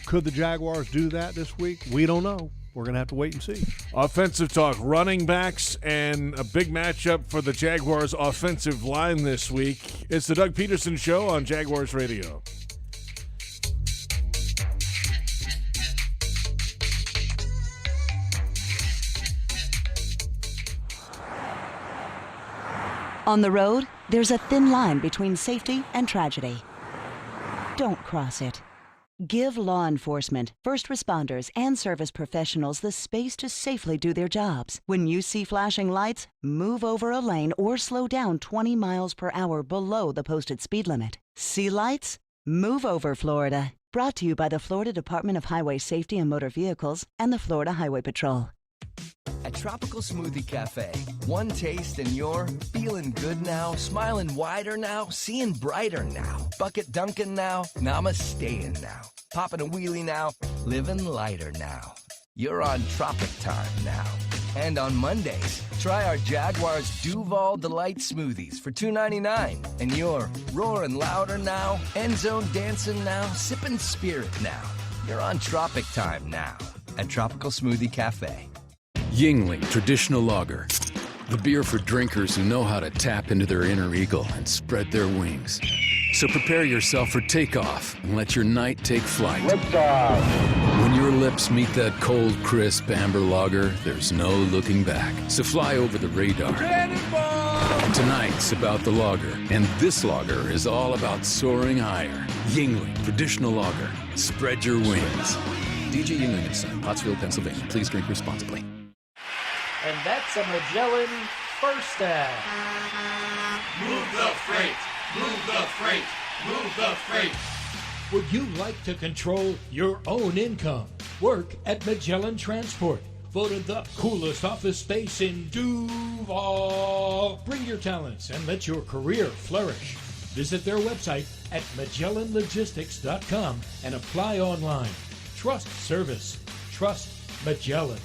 could the Jaguars do that this week? We don't know. We're going to have to wait and see. Offensive talk, running backs, and a big matchup for the Jaguars' offensive line this week. It's the Doug Pederson Show on Jaguars Radio. On the road, there's a thin line between safety and tragedy. Don't cross it. Give law enforcement, first responders, and service professionals the space to safely do their jobs. When you see flashing lights, move over a lane or slow down 20 miles per hour below the posted speed limit. See lights? Move over, Florida. Brought to you by the Florida Department of Highway Safety and Motor Vehicles and the Florida Highway Patrol. At Tropical Smoothie Cafe, one taste and you're feeling good now, smiling wider now, seeing brighter now, bucket dunking now, namasteing now, popping a wheelie now, living lighter now. You're on Tropic Time now. And on Mondays, try our Jaguars Duval Delight Smoothies for $2.99. And you're roaring louder now, end zone dancing now, sipping spirit now. You're on Tropic Time now at Tropical Smoothie Cafe. Yingling Traditional Lager. The beer for drinkers who know how to tap into their inner eagle and spread their wings. So prepare yourself for takeoff and let your night take flight. Liftoff. When your lips meet that cold, crisp amber lager, there's no looking back. So fly over the radar. Tonight's about the lager, and this lager is all about soaring higher. Yingling Traditional Lager. Spread your wings. DJ Yingling & Son, Pottsville, Pennsylvania. Please drink responsibly. And that's a Magellan first down. Move the freight. Move the freight. Move the freight. Would you like to control your own income? Work at Magellan Transport. Voted the coolest office space in Duval. Bring your talents and let your career flourish. Visit their website at MagellanLogistics.com and apply online. Trust service. Trust Magellan.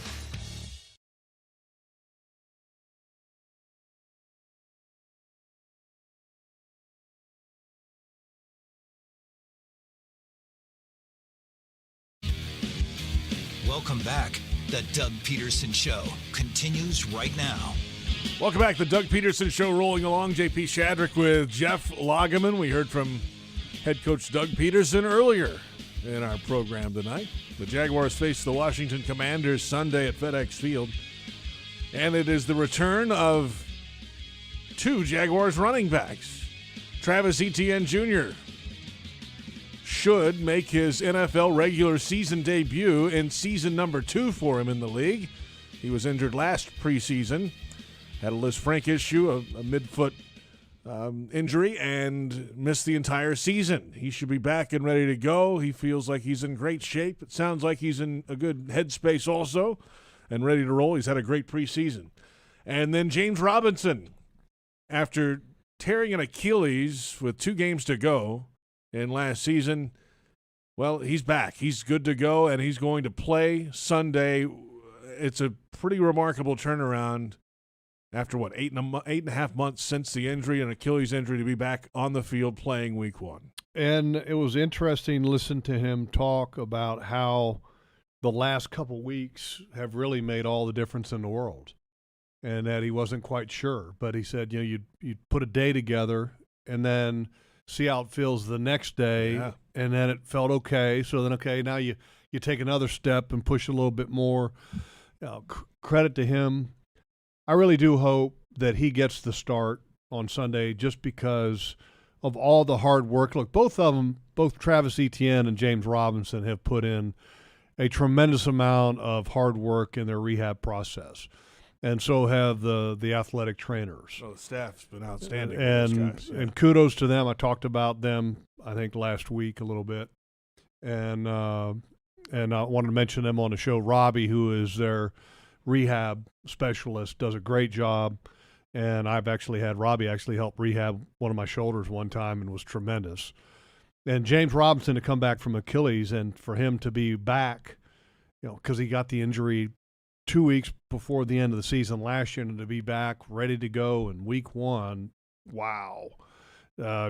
Welcome back. The Doug Pederson Show continues right now. Welcome back. The Doug Pederson Show rolling along. J.P. Shadrick with Jeff Lageman. We heard from head coach Doug Pederson earlier in our program tonight. The Jaguars face the Washington Commanders Sunday at FedEx Field. And it is the return of two Jaguars running backs. Travis Etienne Jr. should make his NFL regular season debut in season number 2 for him in the league. He was injured last preseason, had a Liz Frank issue, a midfoot injury, and missed the entire season. He should be back and ready to go. He feels like he's in great shape. It sounds like he's in a good headspace also and ready to roll. He's had a great preseason. And then James Robinson, after tearing an Achilles with 2 games to go in last season, well, he's back. He's good to go, and he's going to play Sunday. It's a pretty remarkable turnaround after, 8.5 months since the injury, an Achilles injury, to be back on the field playing week 1. And it was interesting to listen to him talk about how the last couple weeks have really made all the difference in the world, and that he wasn't quite sure. But he said, you'd put a day together and then see how it feels the next day, and then it felt okay. So then, now you take another step and push a little bit more. credit to him. I really do hope that he gets the start on Sunday just because of all the hard work. Look, both of them, both Travis Etienne and James Robinson, have put in a tremendous amount of hard work in their rehab process. And so have the athletic trainers. Oh, the staff's been outstanding. And kudos to them. I talked about them, I think, last week a little bit. And I wanted to mention them on the show. Robbie, who is their rehab specialist, does a great job. And I've actually had Robbie actually help rehab one of my shoulders one time and was tremendous. And James Robinson to come back from Achilles and for him to be back, because he got the injury 2 weeks before the end of the season last year, and to be back ready to go in week 1, wow,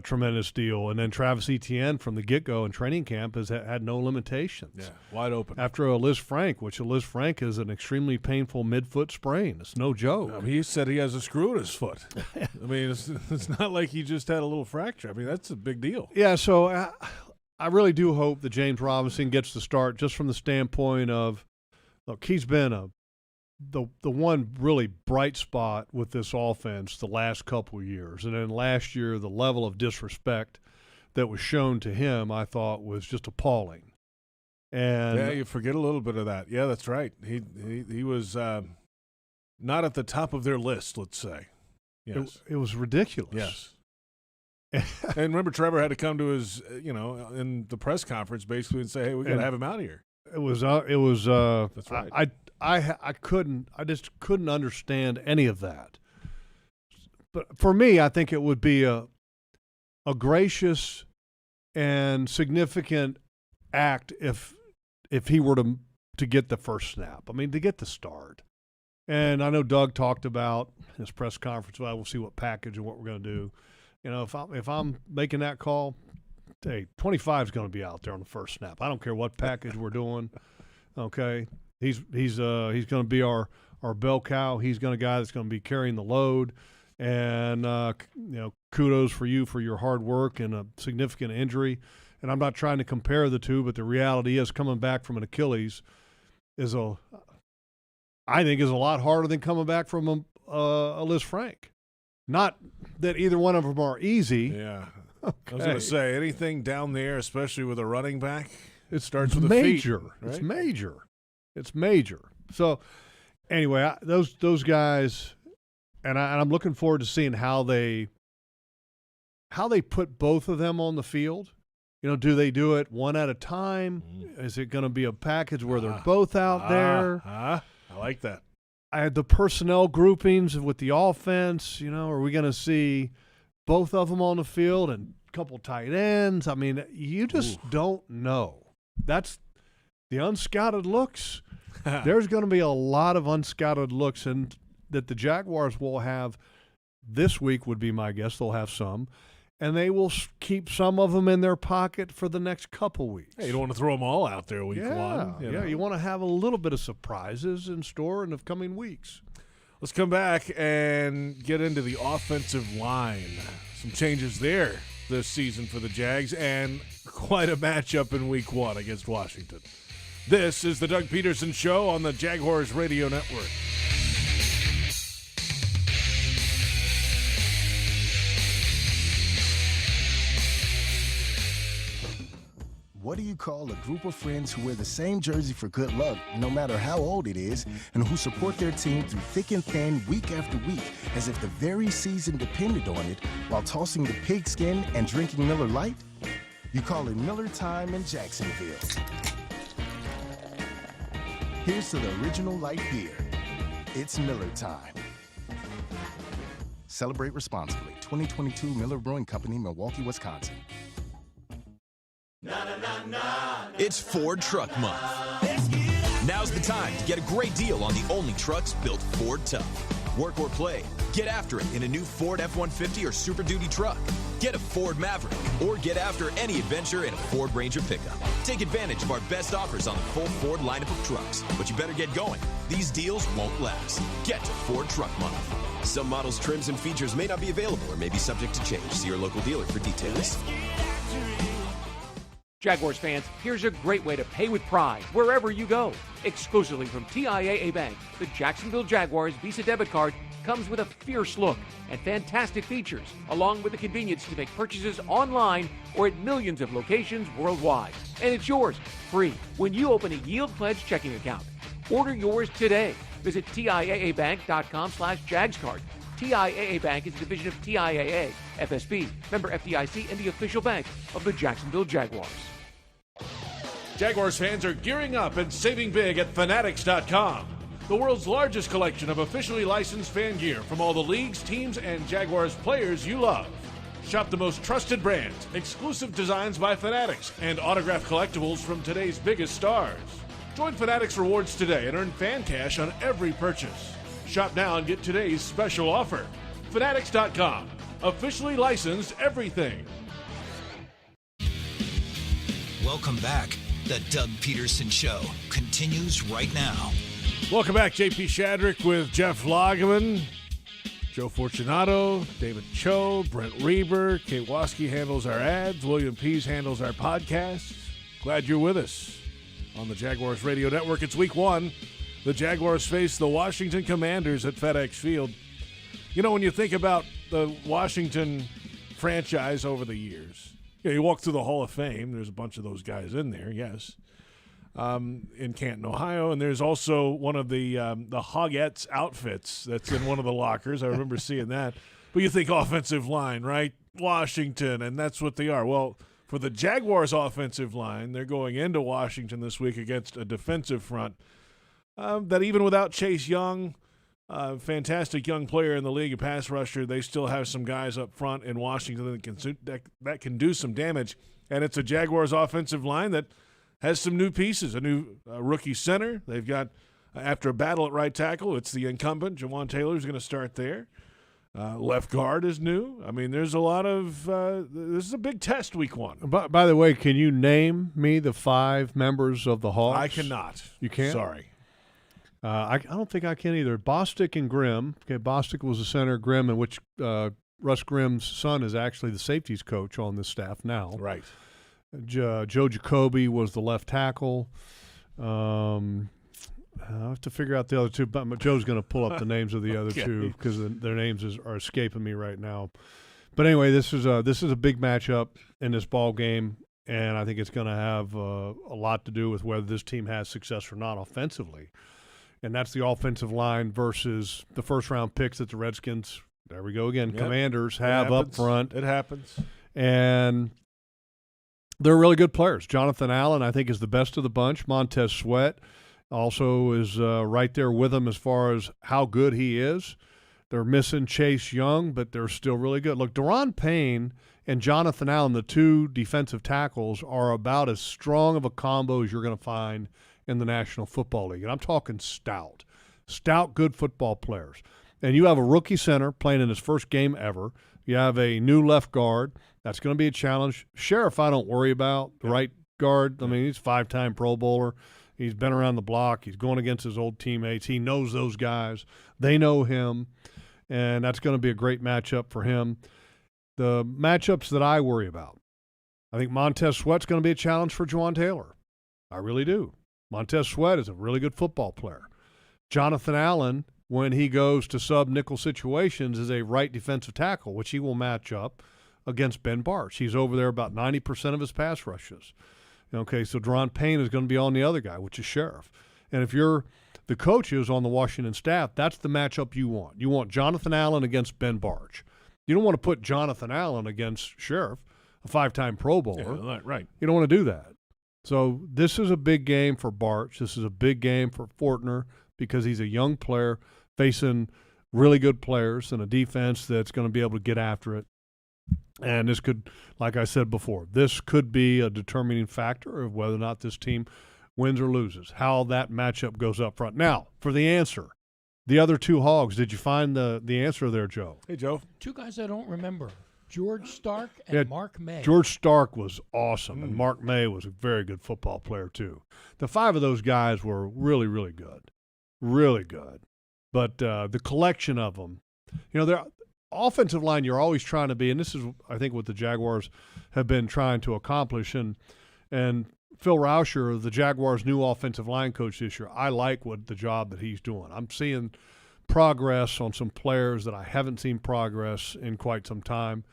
tremendous deal. And then Travis Etienne from the get-go in training camp has had no limitations. Yeah, wide open. After a Liz Frank, which a Liz Frank is an extremely painful midfoot sprain. It's no joke. He said he has a screw in his foot. I mean, it's not like he just had a little fracture. I mean, that's a big deal. Yeah, so I really do hope that James Robinson gets the start just from the standpoint of, look, he's been the one really bright spot with this offense the last couple of years. And then last year, the level of disrespect that was shown to him, I thought, was just appalling. And yeah, you forget a little bit of that. Yeah, that's right. He was not at the top of their list, let's say. Yes. It was ridiculous. Yes. And remember, Trevor had to come to his, in the press conference basically and say, hey, we got to have him out of here. It was that's right. I just couldn't understand any of that. But for me, I think it would be a gracious and significant act if he were to get the first snap. I mean, to get the start. And I know Doug talked about in his press conference, well, we'll see what package and what we're going to do. If I'm making that call, hey, 25 is going to be out there on the first snap. I don't care what package we're doing. Okay, he's going to be our bell cow. He's going to be a guy that's going to be carrying the load. And kudos for you for your hard work and a significant injury. And I'm not trying to compare the two, but the reality is coming back from an Achilles is a lot harder than coming back from a Liz Frank. Not that either one of them are easy. Yeah. Okay. I was going to say, anything down there, especially with a running back, it starts with major. The feet. Right? It's major. So, anyway, those guys, and I'm looking forward to seeing how they put both of them on the field. Do they do it one at a time? Is it going to be a package where they're both out there? I like that. I had the personnel groupings with the offense. Are we going to see both of them on the field and a couple tight ends? I mean, you just don't know. That's the unscouted looks. There's going to be a lot of unscouted looks, and that the Jaguars will have this week would be my guess. They'll have some, and they will keep some of them in their pocket for the next couple weeks. Hey, you don't want to throw them all out there week one. You want to have a little bit of surprises in store in the coming weeks. Let's come back and get into the offensive line. Some changes there this season for the Jags, and quite a matchup in week 1 against Washington. This is the Doug Pederson Show on the Jaguars Radio Network. What do you call a group of friends who wear the same jersey for good luck, no matter how old it is, and who support their team through thick and thin, week after week, as if the very season depended on it, while tossing the pigskin and drinking Miller Lite? You call it Miller time in Jacksonville. Here's to the original light beer. It's Miller time. Celebrate responsibly. 2022 Miller Brewing Company, Milwaukee, Wisconsin. It's Ford Truck Month. Now's the time to get a great deal on the only trucks built Ford tough. Work or play, get after it in a new Ford F-150 or Super Duty truck. Get a Ford Maverick, or get after any adventure in a Ford Ranger pickup. Take advantage of our best offers on the full Ford lineup of trucks. But you better get going. These deals won't last. Get to Ford Truck Month. Some models, trims, and features may not be available or may be subject to change. See your local dealer for details. Jaguars fans, here's a great way to pay with pride wherever you go. Exclusively from TIAA Bank, the Jacksonville Jaguars Visa debit card comes with a fierce look and fantastic features, along with the convenience to make purchases online or at millions of locations worldwide. And it's yours, free, when you open a Yield Pledge checking account. Order yours today. Visit TIAABank.com/JagsCard. TIAA Bank is a division of TIAA, FSB, member FDIC, and the official bank of the Jacksonville Jaguars. Jaguars fans are gearing up and saving big at Fanatics.com, the world's largest collection of officially licensed fan gear from all the leagues, teams, and Jaguars players you love. Shop the most trusted brands, exclusive designs by Fanatics, and autographed collectibles from today's biggest stars. Join Fanatics Rewards today and earn fan cash on every purchase. Shop now and get today's special offer. Fanatics.com, officially licensed everything. Welcome back. The Doug Pederson Show continues right now. Welcome back, J.P. Shadrick with Jeff Lageman, Joe Fortunato, David Cho, Brent Reber, Kate Waskey handles our ads, William Pease handles our podcasts. Glad you're with us on the Jaguars Radio Network. It's week one. The Jaguars face the Washington Commanders at FedEx Field. You know, when you think about the Washington franchise over the years, you walk through the Hall of Fame. There's a bunch of those guys in there, yes, in Canton, Ohio. And there's also one of the Hogettes outfits that's in one of the lockers. I remember seeing that. But you think offensive line, right? Washington, and that's what they are. Well, for the Jaguars offensive line, they're going into Washington this week against a defensive front that even without Chase Young, fantastic young player in the league, a pass rusher, they still have some guys up front in Washington that can do some damage. And it's a Jaguars offensive line that has some new pieces, a new rookie center. They've got, after a battle at right tackle, it's the incumbent. Jawan Taylor's going to start there. Left guard is new. I mean, there's a lot of this is a big test week one. By the way, can you name me the 5 members of the Hawks? I cannot. You can't? Sorry. I don't think I can either. Bostic and Grimm. Okay, Bostic was the center. Grimm, in which Russ Grimm's son is actually the safeties coach on this staff now. Right. Joe Jacoby was the left tackle. I have to figure out the other two, but Joe's going to pull up the names of the other two because their names are escaping me right now. But anyway, this is a big matchup in this ball game, and I think it's going to have a lot to do with whether this team has success or not offensively. And that's the offensive line versus the first-round picks that the Redskins, there we go again, Commanders have up front. It happens. And they're really good players. Jonathan Allen, I think, is the best of the bunch. Montez Sweat also is right there with them as far as how good he is. They're missing Chase Young, but they're still really good. Look, Daron Payne and Jonathan Allen, the two defensive tackles, are about as strong of a combo as you're going to find in the National Football League. And I'm talking stout, good football players. And you have a rookie center playing in his first game ever. You have a new left guard. That's going to be a challenge. Sheriff, I don't worry about. The right guard, I mean, he's a 5-time Pro Bowler. He's been around the block. He's going against his old teammates. He knows those guys. They know him. And that's going to be a great matchup for him. The matchups that I worry about, I think Montez Sweat's going to be a challenge for Jawan Taylor. I really do. Montez Sweat is a really good football player. Jonathan Allen, when he goes to sub-nickel situations, is a right defensive tackle, which he will match up against Ben Bartch. He's over there about 90% of his pass rushes. Okay, so Daron Payne is going to be on the other guy, which is Sheriff. And if you're the coaches on the Washington staff, that's the matchup you want. You want Jonathan Allen against Ben Bartch. You don't want to put Jonathan Allen against Sheriff, a 5-time Pro Bowler. Yeah, right. You don't want to do that. So this is a big game for Bartch. This is a big game for Fortner because he's a young player facing really good players and a defense that's going to be able to get after it. And this could, like I said before, this could be a determining factor of whether or not this team wins or loses, how that matchup goes up front. Now, for the answer, the other two Hogs, did you find the answer there, Joe? Hey, Joe. 2 guys I don't remember, George Stark and Mark May. George Stark was awesome, and Mark May was a very good football player too. The 5 of those guys were really, really good, really good. But the collection of them, they're – offensive line, you're always trying to be, and this is, I think, what the Jaguars have been trying to accomplish. And And Phil Rauscher, the Jaguars' new offensive line coach this year, I like the job that he's doing. I'm seeing progress on some players that I haven't seen progress in quite some time,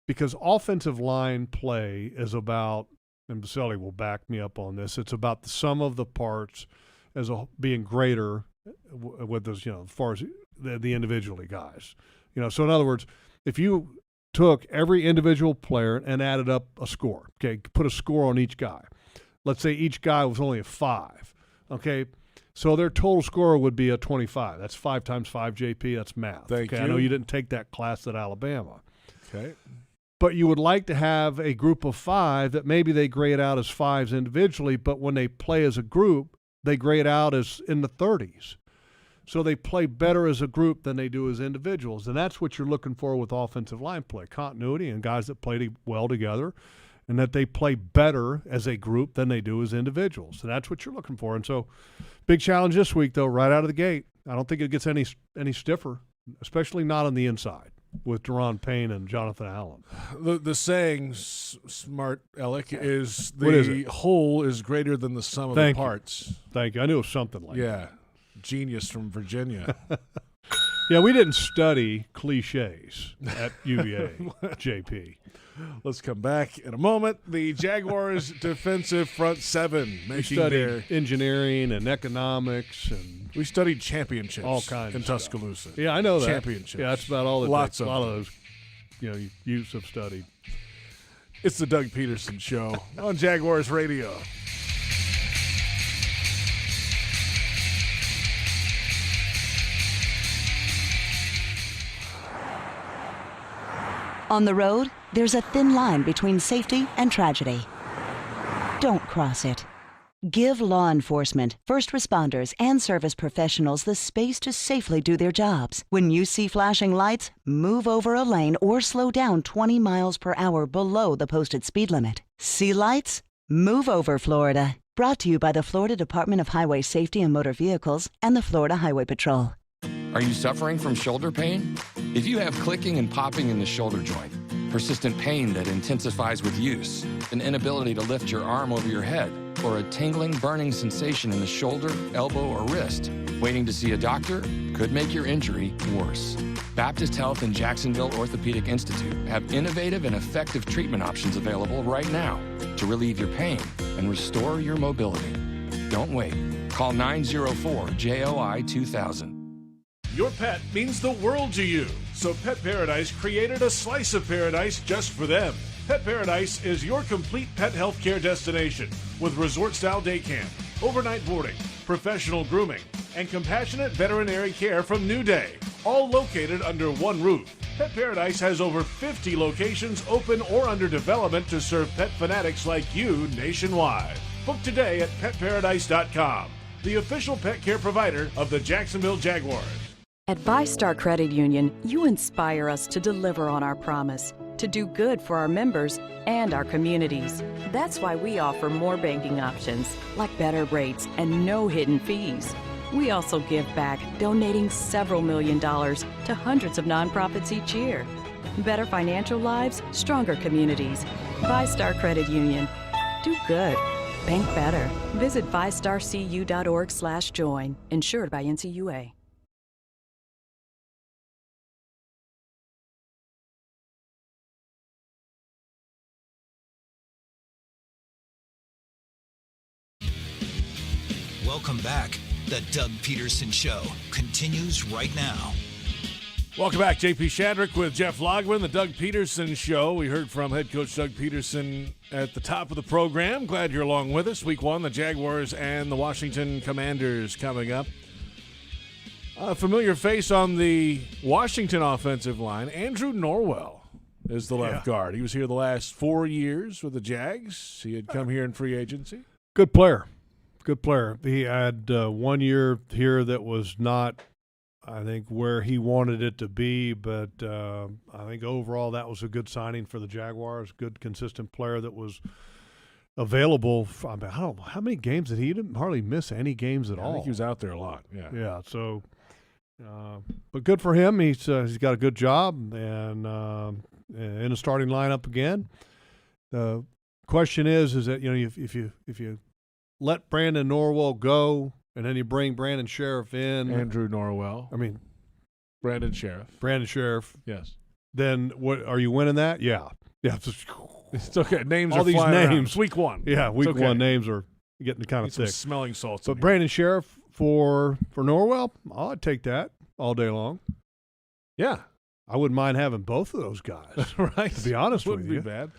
because offensive line play is about, and Baselli will back me up on this, it's about the sum of the parts being greater with those, as far as the individually guys. So in other words, if you took every individual player and added up a score, okay, put a score on each guy. Let's say each guy was only a 5, okay? So their total score would be a 25. That's 5 times 5, JP. That's math. Thank you. I know you didn't take that class at Alabama. Okay. But you would like to have a group of 5 that maybe they grade out as 5s individually, but when they play as a group, they grade out as in the 30s. So they play better as a group than they do as individuals. And that's what you're looking for with offensive line play, continuity and guys that play well together, and that they play better as a group than they do as individuals. So that's what you're looking for. And so big challenge this week, though, right out of the gate. I don't think it gets any stiffer, especially not on the inside with Deron Payne and Jonathan Allen. The saying, smart Alec, is the whole is greater than the sum of the parts. Thank you. I knew it was something like that. Yeah. Genius from Virginia. Yeah, we didn't study cliches at UVA, JP. Let's come back in a moment. The Jaguars' defensive front seven making their engineering and economics, and we studied championships, all kinds in of Tuscaloosa. Stuff. Yeah, I know that. Championships. Yeah, that's about all. A lot of those, youths have studied. It's the Doug Pederson Show on Jaguars Radio. On the road, there's a thin line between safety and tragedy. Don't cross it. Give law enforcement, first responders, and service professionals the space to safely do their jobs. When you see flashing lights, move over a lane or slow down 20 miles per hour below the posted speed limit. See lights? Move over, Florida. Brought to you by the Florida Department of Highway Safety and Motor Vehicles and the Florida Highway Patrol. Are you suffering from shoulder pain? If you have clicking and popping in the shoulder joint, persistent pain that intensifies with use, an inability to lift your arm over your head, or a tingling, burning sensation in the shoulder, elbow, or wrist, waiting to see a doctor could make your injury worse. Baptist Health and Jacksonville Orthopedic Institute have innovative and effective treatment options available right now to relieve your pain and restore your mobility. Don't wait. Call 904-JOI-2000. Your pet means the world to you, so Pet Paradise created a slice of paradise just for them. Pet Paradise is your complete pet health care destination with resort-style day camp, overnight boarding, professional grooming, and compassionate veterinary care from New Day, all located under one roof. Pet Paradise has over 50 locations open or under development to serve pet fanatics like you nationwide. Book today at PetParadise.com, the official pet care provider of the Jacksonville Jaguars. At VyStar Credit Union, you inspire us to deliver on our promise, to do good for our members and our communities. That's why we offer more banking options, like better rates and no hidden fees. We also give back, donating several $million to hundreds of nonprofits each year. Better financial lives, stronger communities. VyStar Credit Union. Do good. Bank better. Visit VyStarCU.org/join. Insured by NCUA. Welcome back. The Doug Pederson Show continues right now. Welcome back. J.P. Shadrick with Jeff Lageman, the Doug Pederson Show. We heard from head coach Doug Pederson at the top of the program. Glad you're along with us. Week 1, the Jaguars and the Washington Commanders coming up. A familiar face on the Washington offensive line, Andrew Norwell is the left guard. He was here the last 4 years with the Jags. He had come here in free agency. Good player. Good player. He had 1 year here that was not, I think, where he wanted it to be, but I think overall that was a good signing for the Jaguars. Good, consistent player that was available. I don't know how many games did he? He didn't hardly miss any games at all. I think he was out there a lot. Yeah. So, but good for him. He's got a good job and in the starting lineup again. question is that, if you let Brandon Norwell go and then you bring Brandon Sheriff in. Andrew Norwell. Brandon Sheriff. Yes. Then what are you winning that? Yeah. Yeah. It's okay. Names all are these flying names. around. It's week one. Yeah, week okay. one names are getting kind of Some thick. smelling salts. But Brandon Sheriff for Norwell, I'd take that all day long. Yeah. I wouldn't mind having both of those guys. Right. To be honest with you. Wouldn't be bad.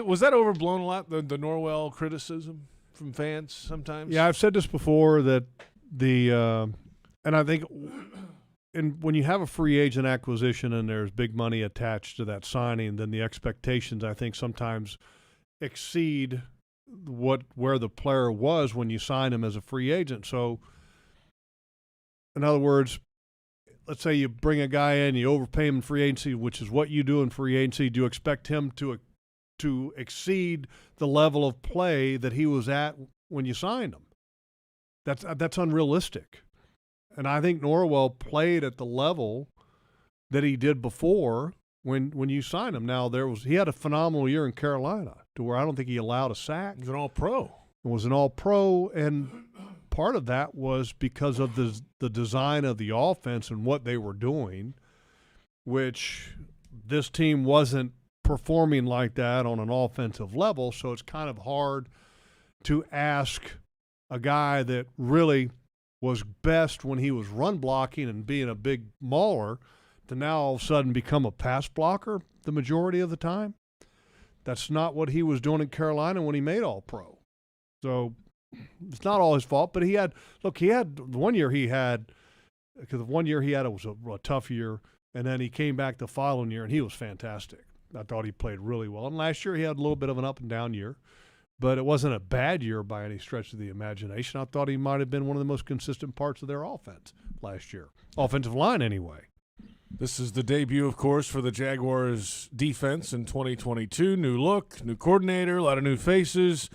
Was that overblown a lot, the Norwell criticism from fans sometimes? Yeah, I've said this before that and I think when you have a free agent acquisition and there's big money attached to that signing, then the expectations, I think, sometimes exceed where the player was when you sign him as a free agent. So, in other words, let's say you bring a guy in, you overpay him in free agency, which is what you do in free agency. Do you expect him to exceed the level of play that he was at when you signed him? That's unrealistic. And I think Norwell played at the level that he did before when you signed him. Now he had a phenomenal year in Carolina to where I don't think he allowed a sack. He was an all-pro. It was an all-pro, and part of that was because of the design of the offense and what they were doing, which this team wasn't performing like that on an offensive level. So it's kind of hard to ask a guy that really was best when he was run blocking and being a big mauler to now all of a sudden become a pass blocker the majority of the time. That's not what he was doing in Carolina when he made All-Pro. So it's not all his fault, but one year he had it was a tough year, and then he came back the following year, and he was fantastic. I thought he played really well. And last year he had a little bit of an up and down year, but it wasn't a bad year by any stretch of the imagination. I thought he might have been one of the most consistent parts of their offense last year. Offensive line, anyway. This is the debut, of course, for the Jaguars defense in 2022. New look, new coordinator, a lot of new faces,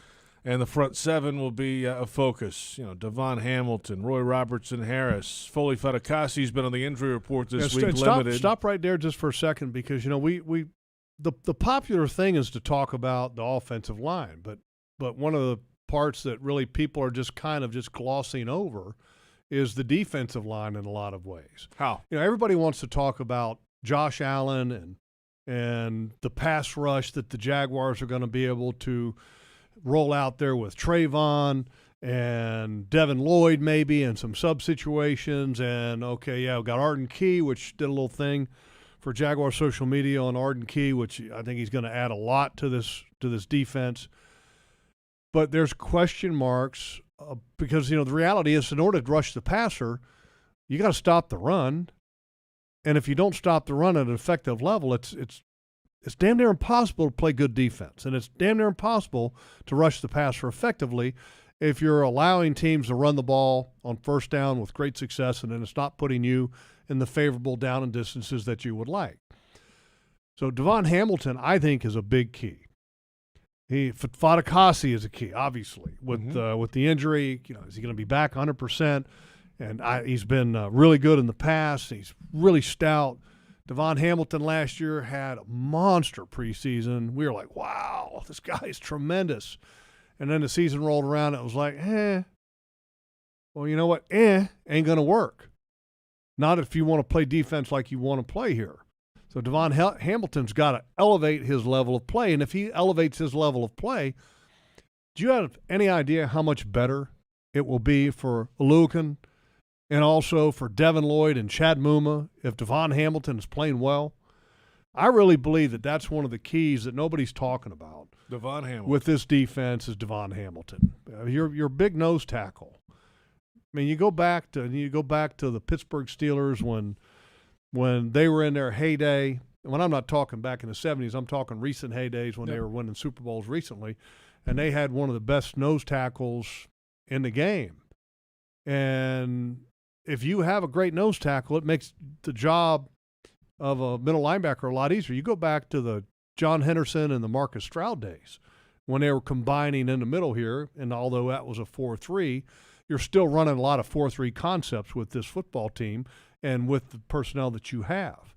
and the front seven will be a focus. Devon Hamilton, Roy Robertson-Harris, Foley Fatukasi's been on the injury report this week, limited. Stop right there just for a second because, the popular thing is to talk about the offensive line, but one of the parts that really people are just kind of just glossing over is the defensive line in a lot of ways. How? Everybody wants to talk about Josh Allen and the pass rush that the Jaguars are going to be able to roll out there with Travon and Devin Lloyd maybe in some sub situations. And, we've got Arden Key, which did a little thing for Jaguar social media on Arden Key, which I think he's going to add a lot to this defense. But there's question marks because, the reality is in order to rush the passer, you got to stop the run. And if you don't stop the run at an effective level, it's damn near impossible to play good defense. And it's damn near impossible to rush the passer effectively if you're allowing teams to run the ball on first down with great success and then it's not putting you in the favorable down and distances that you would like. So Devon Hamilton, I think, is a big key. Fatukasi is a key, obviously. With the injury, is he going to be back 100%? And he's been really good in the past. He's really stout. Devon Hamilton last year had a monster preseason. We were like, wow, this guy is tremendous. And then the season rolled around, and it was like, well, you know what? Ain't going to work. Not if you want to play defense like you want to play here. So Devon Hamilton's got to elevate his level of play. And if he elevates his level of play, do you have any idea how much better it will be for Lageman and also for Devin Lloyd and Chad Muma if Devon Hamilton is playing well? I really believe that that's one of the keys that nobody's talking about. Devon Hamilton. With this defense is Devon Hamilton. Your big nose tackle. I mean, you go back to the Pittsburgh Steelers when they were in their heyday. When I'm not talking back in the 70s, I'm talking recent heydays when they were winning Super Bowls recently, and they had one of the best nose tackles in the game. And if you have a great nose tackle, it makes the job of a middle linebacker a lot easier. You go back to the John Henderson and the Marcus Stroud days when they were combining in the middle here, and although that was a 4-3, you're still running a lot of 4-3 concepts with this football team and with the personnel that you have.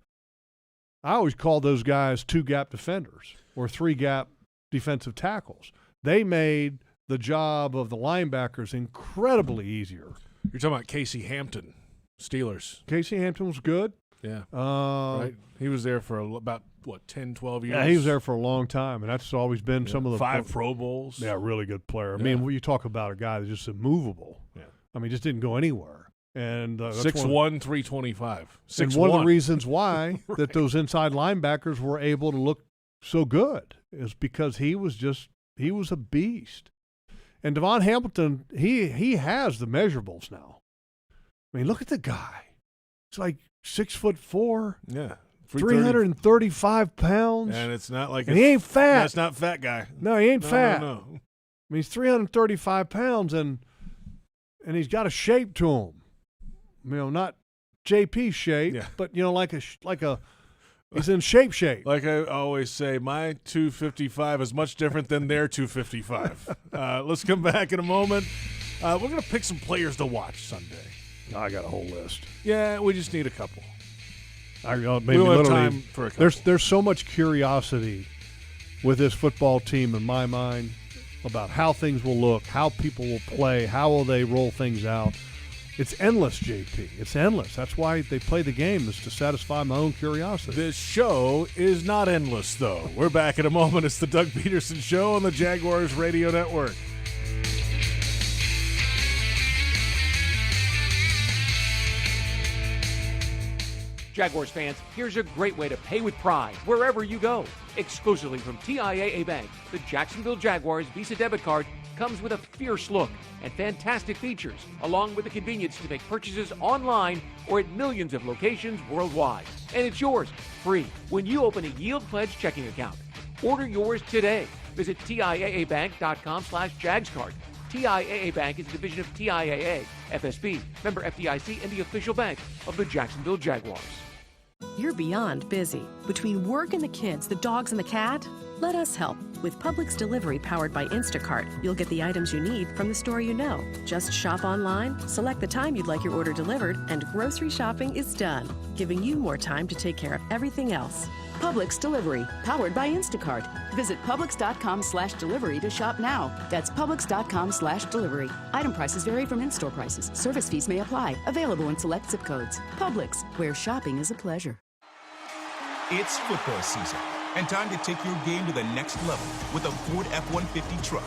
I always call those guys two-gap defenders or three-gap defensive tackles. They made the job of the linebackers incredibly easier. You're talking about Casey Hampton, Steelers. Casey Hampton was good. Yeah. Right. He was there for about, 10, 12 years? Yeah, he was there for a long time, and that's always been some of the 5 Pro Bowls. Yeah, really good player. I mean, when you talk about a guy that's just immovable. Yeah. I mean, just didn't go anywhere. And 6'1", 325. And one of the reasons why that those inside linebackers were able to look so good is because he was a beast. And Devon Hamilton, he has the measurables now. I mean, look at the guy. It's like 6'4". Yeah. 335 pounds. And it's not like he ain't fat. That's not fat guy. No, he ain't fat. No. I mean, he's 335 pounds, and he's got a shape to him. You know, not J.P. shape, but like a he's in shape. Like I always say, my 255 is much different than their 255. Let's come back in a moment. We're going to pick some players to watch Sunday. I got a whole list. Yeah, we just need a couple. We don't have time for a couple. There's so much curiosity with this football team in my mind about how things will look, how people will play, how will they roll things out. It's endless, JP. It's endless. That's why they play the game, is to satisfy my own curiosity. This show is not endless, though. We're back in a moment. It's the Doug Pederson Show on the Jaguars Radio Network. Jaguars fans, here's a great way to pay with pride wherever you go. Exclusively from TIAA Bank, the Jacksonville Jaguars Visa debit card comes with a fierce look and fantastic features, along with the convenience to make purchases online or at millions of locations worldwide. And it's yours, free, when you open a Yield Pledge checking account. Order yours today. Visit TIAABank.com/JagsCard. TIAA Bank is a division of TIAA, FSB, member FDIC, and the official bank of the Jacksonville Jaguars. You're beyond busy. Between work and the kids, the dogs and the cat, let us help. With Publix delivery powered by Instacart, you'll get the items you need from the store you know. Just shop online, select the time you'd like your order delivered, and grocery shopping is done, giving you more time to take care of everything else. Publix delivery, powered by Instacart. Visit Publix.com/delivery to shop now. That's Publix.com/delivery. Item prices vary from in-store prices. Service fees may apply. Available in select zip codes. Publix, where shopping is a pleasure. It's football season, and time to take your game to the next level with a Ford F-150 truck.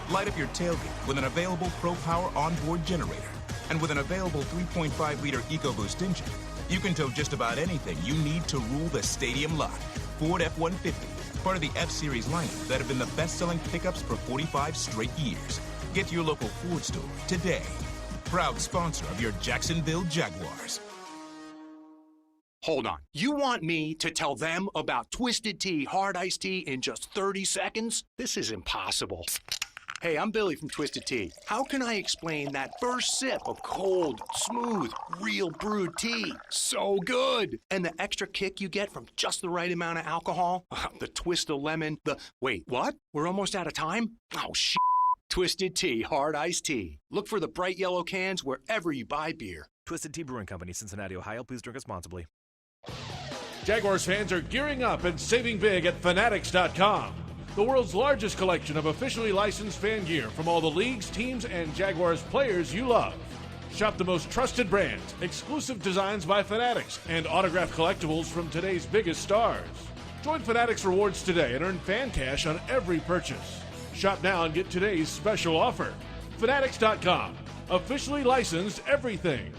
Light up your tailgate with an available Pro Power onboard generator. And with an available 3.5-liter EcoBoost engine, you can tow just about anything you need to rule the stadium lot. Ford F-150, part of the F-Series lineup that have been the best-selling pickups for 45 straight years. Get to your local Ford store today. Proud sponsor of your Jacksonville Jaguars. Hold on. You want me to tell them about Twisted Tea Hard Iced Tea in just 30 seconds? This is impossible. Hey, I'm Billy from Twisted Tea. How can I explain that first sip of cold, smooth, real brewed tea? So good! And the extra kick you get from just the right amount of alcohol? The twist of lemon, Wait, what? We're almost out of time? Oh, shit. Twisted Tea Hard Iced Tea. Look for the bright yellow cans wherever you buy beer. Twisted Tea Brewing Company, Cincinnati, Ohio. Please drink responsibly. Jaguars fans are gearing up and saving big at Fanatics.com. The world's largest collection of officially licensed fan gear from all the leagues, teams, and Jaguars players you love. Shop the most trusted brands, exclusive designs by Fanatics, and autographed collectibles from today's biggest stars. Join Fanatics Rewards today and earn fan cash on every purchase. Shop now and get today's special offer. Fanatics.com. Officially licensed everything.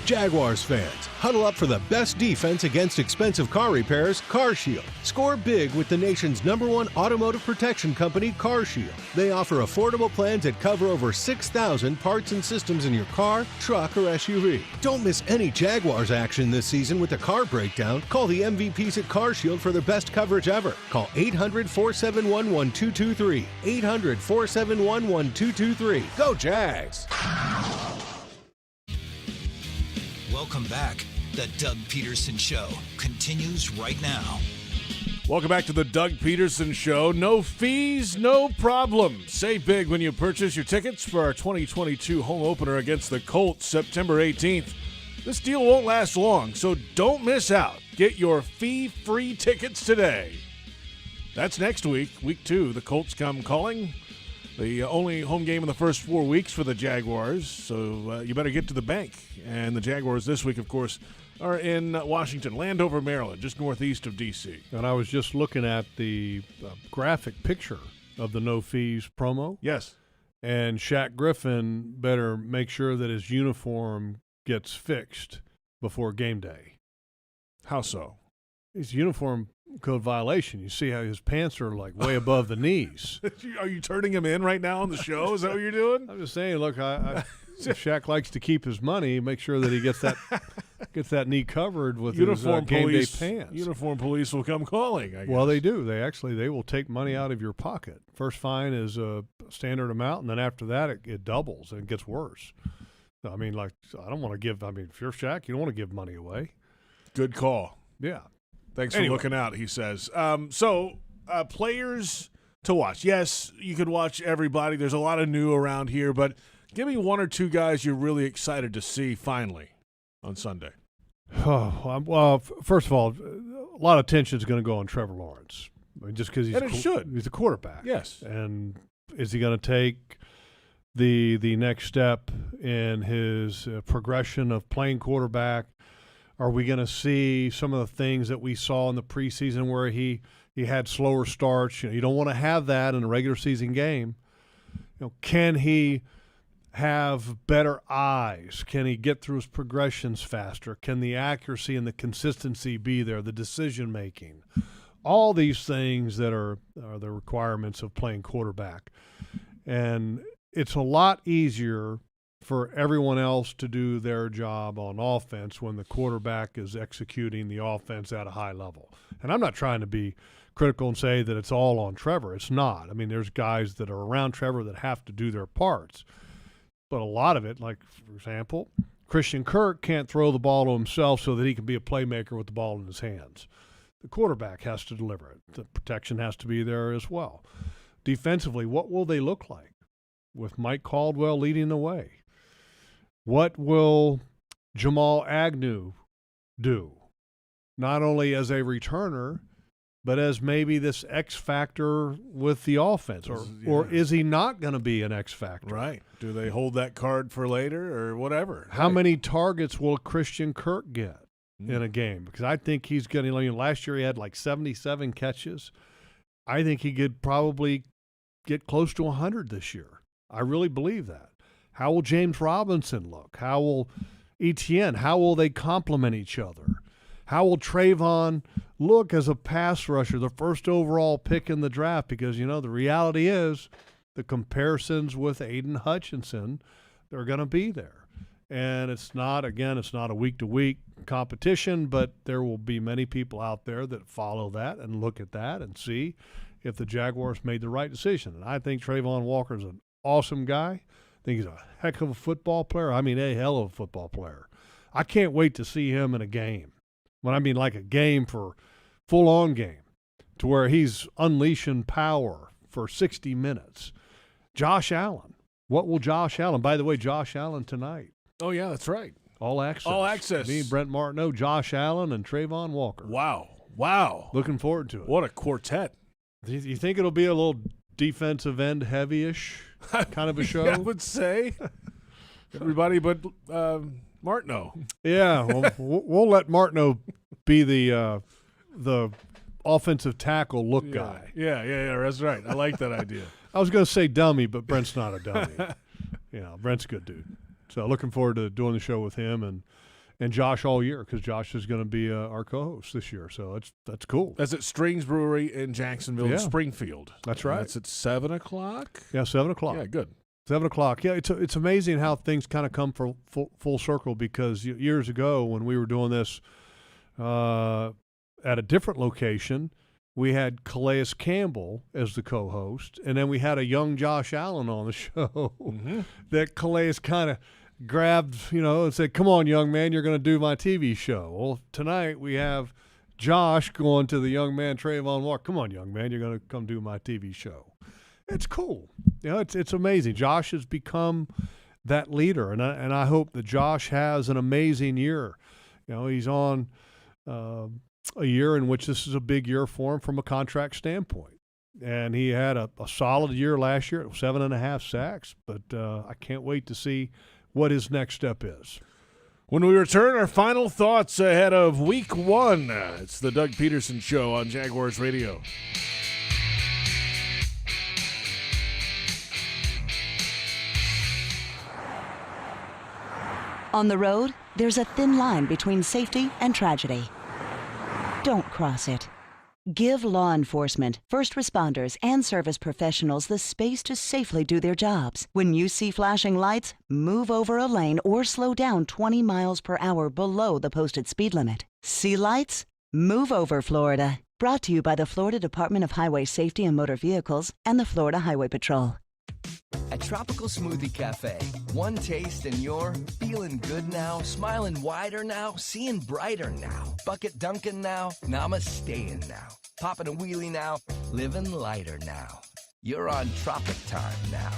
Jaguars fans, huddle up for the best defense against expensive car repairs, CarShield. Score big with the nation's #1 automotive protection company, CarShield. They offer affordable plans that cover over 6,000 parts and systems in your car, truck, or SUV. Don't miss any Jaguars action this season with a car breakdown. Call the MVPs at CarShield for their best coverage ever. Call 800-471-1223. 800-471-1223. Go Jags! Welcome back. The Doug Pederson Show continues right now. Welcome back to the Doug Pederson Show. No fees, no problem. Save big when you purchase your tickets for our 2022 home opener against the Colts September 18th. This deal won't last long, so don't miss out. Get your fee-free tickets today. That's next week, week 2. The Colts come calling. The only home game in the first 4 weeks for the Jaguars, so you better get to the bank. And the Jaguars this week, of course, are in Washington, Landover, Maryland, just northeast of D.C. And I was just looking at the graphic picture of the no fees promo. Yes. And Shaq Griffin better make sure that his uniform gets fixed before game day. How so? His uniform code violation. You see how his pants are like way above the knees. Are you turning him in right now on the show? Is that what you're doing? I'm just saying, look, if Shaq likes to keep his money, make sure that he gets that knee covered with uniform his game police, day pants. Uniform police will come calling, I guess. Well, they do. They will take money out of your pocket. First fine is a standard amount, and then after that it doubles and it gets worse. I mean, like, I don't want to give – I mean, if you're Shaq, you don't want to give money away. Good call. Yeah. Thanks for looking out, he says. So, players to watch. Yes, you could watch everybody. There's a lot of new around here, but give me one or two guys you're really excited to see finally on Sunday. Well, first of all, a lot of attention is going to go on Trevor Lawrence. I mean, just because he's a quarterback. Yes. And is he going to take the next step in his progression of playing quarterback? Are we going to see some of the things that we saw in the preseason where he had slower starts? You don't want to have that in a regular season game. Can he have better eyes? Can he get through his progressions faster? Can the accuracy and the consistency be there, the decision making? All these things that are the requirements of playing quarterback. And it's a lot easier for everyone else to do their job on offense when the quarterback is executing the offense at a high level. And I'm not trying to be critical and say that it's all on Trevor. It's not. I mean, there's guys that are around Trevor that have to do their parts. But a lot of it, like, for example, Christian Kirk can't throw the ball to himself so that he can be a playmaker with the ball in his hands. The quarterback has to deliver it. The protection has to be there as well. Defensively, what will they look like with Mike Caldwell leading the way? What will Jamal Agnew do, not only as a returner, but as maybe this X factor with the offense? Or is he not going to be an X factor? Right. Do they hold that card for later or whatever? How many targets will Christian Kirk get in a game? Because I think he's getting – last year he had like 77 catches. I think he could probably get close to 100 this year. I really believe that. How will James Robinson look? How will Etienne? How will they complement each other? How will Travon look as a pass rusher, the first overall pick in the draft? Because, the reality is the comparisons with Aiden Hutchinson, they're going to be there. And it's not a week-to-week competition, but there will be many people out there that follow that and look at that and see if the Jaguars made the right decision. And I think Travon Walker is an awesome guy. I think he's a heck of a football player. I mean, a hell of a football player. I can't wait to see him in a game. When I mean like a game for full-on game, to where he's unleashing power for 60 minutes. Josh Allen. What will Josh Allen? By the way, Josh Allen tonight. Oh, yeah, that's right. All access. All access. Me, Brent Martineau, Josh Allen, and Travon Walker. Wow. Looking forward to it. What a quartet. Do you think it'll be a little defensive end heavy-ish kind of a show? I would say. Everybody but Martineau. Yeah, we'll let Martineau be the offensive tackle look guy. Yeah, that's right. I like that idea. I was going to say dummy, but Brent's not a dummy. Brent's a good dude. So looking forward to doing the show with him and Josh all year, because Josh is going to be our co-host this year. So that's cool. That's at Strings Brewery in Jacksonville, in Springfield. That's right. That's at 7 o'clock? Yeah, 7 o'clock. Yeah, good. 7 o'clock. Yeah, it's amazing how things kind of come full circle, because years ago when we were doing this at a different location, we had Calais Campbell as the co-host, and then we had a young Josh Allen on the show that Calais kind of grabbed, and said, "Come on, young man, you're going to do my TV show." Well, tonight we have Josh going to the young man, Travon Walker. "Come on, young man, you're going to come do my TV show." It's cool. It's amazing. Josh has become that leader, and I hope that Josh has an amazing year. He's on a year in which this is a big year for him from a contract standpoint. And he had a solid year last year, 7.5 sacks. But I can't wait to see what his next step is. When we return, our final thoughts ahead of Week 1. It's the Doug Pederson Show on Jaguars Radio. On the road, there's a thin line between safety and tragedy. Don't cross it. Give law enforcement, first responders, and service professionals the space to safely do their jobs. When you see flashing lights, move over a lane or slow down 20 miles per hour below the posted speed limit. See lights? Move over, Florida. Brought to you by the Florida Department of Highway Safety and Motor Vehicles and the Florida Highway Patrol. At Tropical Smoothie Cafe, one taste and you're feeling good now, smiling wider now, seeing brighter now, bucket dunking now, namasteing now, popping a wheelie now, living lighter now. You're on Tropic Time now.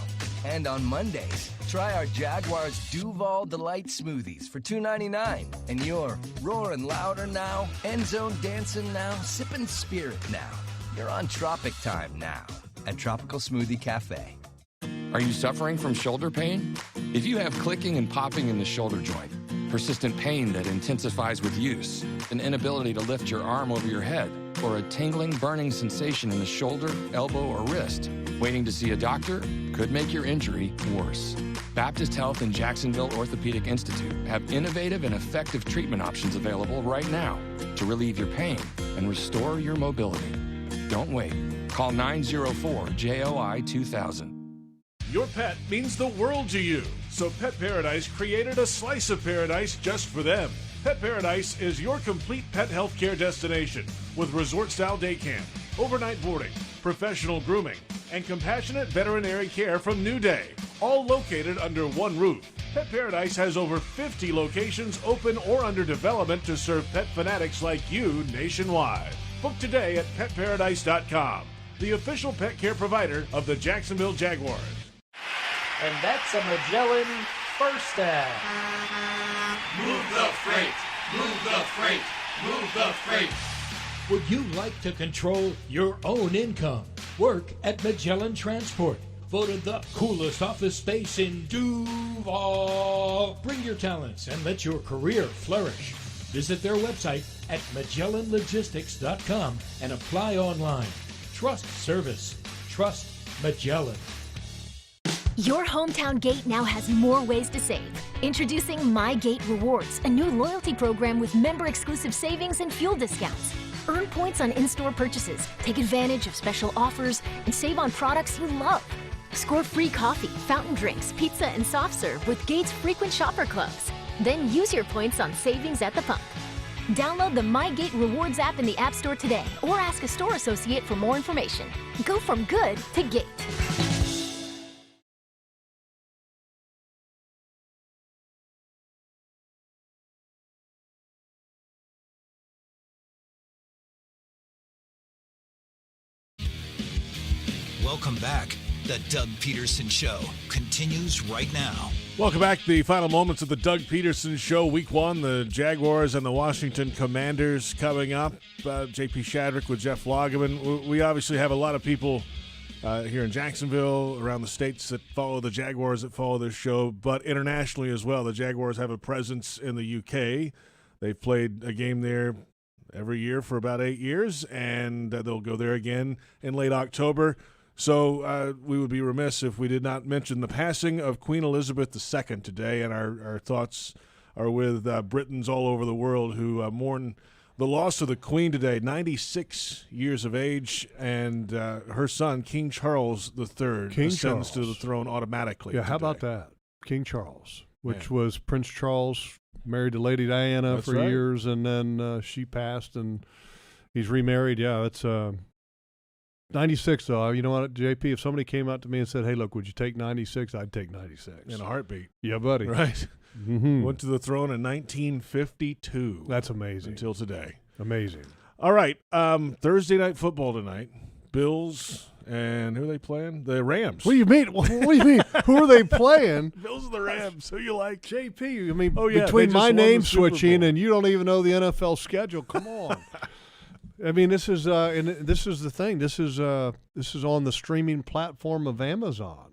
And on Mondays, try our Jaguars Duval Delight Smoothies for $2.99. And you're roaring louder now, end zone dancing now, sipping spirit now. You're on Tropic Time now at Tropical Smoothie Cafe. Are you suffering from shoulder pain? If you have clicking and popping in the shoulder joint, persistent pain that intensifies with use, an inability to lift your arm over your head, or a tingling, burning sensation in the shoulder, elbow, or wrist, waiting to see a doctor could make your injury worse. Baptist Health and Jacksonville Orthopedic Institute have innovative and effective treatment options available right now to relieve your pain and restore your mobility. Don't wait. Call 904-JOI-2000. Your pet means the world to you, so Pet Paradise created a slice of paradise just for them. Pet Paradise is your complete pet health care destination with resort-style day camp, overnight boarding, professional grooming, and compassionate veterinary care from New Day, all located under one roof. Pet Paradise has over 50 locations open or under development to serve pet fanatics like you nationwide. Book today at petparadise.com, the official pet care provider of the Jacksonville Jaguars. And that's a Magellan first down. Move the freight! Move the freight! Move the freight! Would you like to control your own income? Work at Magellan Transport. Voted the coolest office space in Duval. Bring your talents and let your career flourish. Visit their website at MagellanLogistics.com and apply online. Trust service. Trust Magellan. Your hometown gate now has more ways to save. Introducing My Gate Rewards, a new loyalty program with member-exclusive savings and fuel discounts. Earn points on in-store purchases, take advantage of special offers, and save on products you love. Score free coffee, fountain drinks, pizza, and soft serve with Gate's frequent shopper clubs. Then use your points on savings at the pump. Download the My Gate Rewards app in the App Store today or ask a store associate for more information. Go from good to Gate. Welcome back. The Doug Pederson Show continues right now. Welcome back. The final moments of the Doug Pederson Show, Week 1. The Jaguars and the Washington Commanders coming up. J.P. Shadrick with Jeff Lageman. We obviously have a lot of people here in Jacksonville, around the states that follow the Jaguars, that follow this show, but internationally as well. The Jaguars have a presence in the UK. They've played a game there every year for about 8 years, and they'll go there again in late October. So we would be remiss if we did not mention the passing of Queen Elizabeth II today, and our thoughts are with Britons all over the world who mourn the loss of the Queen today, 96 years of age, and her son, King Charles III, ascends to the throne automatically. Yeah, how about that? King Charles, which was Prince Charles, married to Lady Diana for years, and then she passed, and he's remarried. Yeah, it's 96, though. You know what, JP, if somebody came out to me and said, hey, look, would you take 96? I'd take 96. In a heartbeat. Yeah, buddy. Right. Mm-hmm. Went to the throne in 1952. That's amazing. Until today. Amazing. All right. Thursday night football tonight. Bills And who are they playing? The Rams. What do you mean? What do you mean? Who are they playing? Bills and the Rams. Who you like? JP. I mean, yeah, between my name Super switching Bowl. and you don't even know the NFL schedule. Come on. I mean, this is and this is the thing. This is on the streaming platform of Amazon,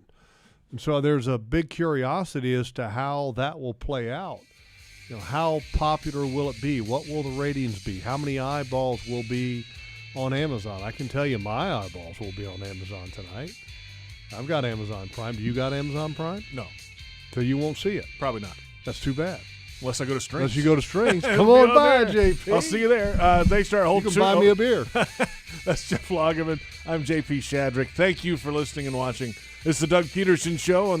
and so there's a big curiosity as to how that will play out. You know, how popular will it be? What will the ratings be? How many eyeballs will be on Amazon? I can tell you my eyeballs will be on Amazon tonight. I've got Amazon Prime. Do you got Amazon Prime? No. So you won't see it. Probably not. That's too bad. Unless I go to Strings. Unless you go to Strings. Come on by, JP. I'll see you there. Thanks to our whole You can buy me a beer. That's Jeff Lageman. I'm J.P. Shadrick. Thank you for listening and watching. It's the Doug Pederson Show on the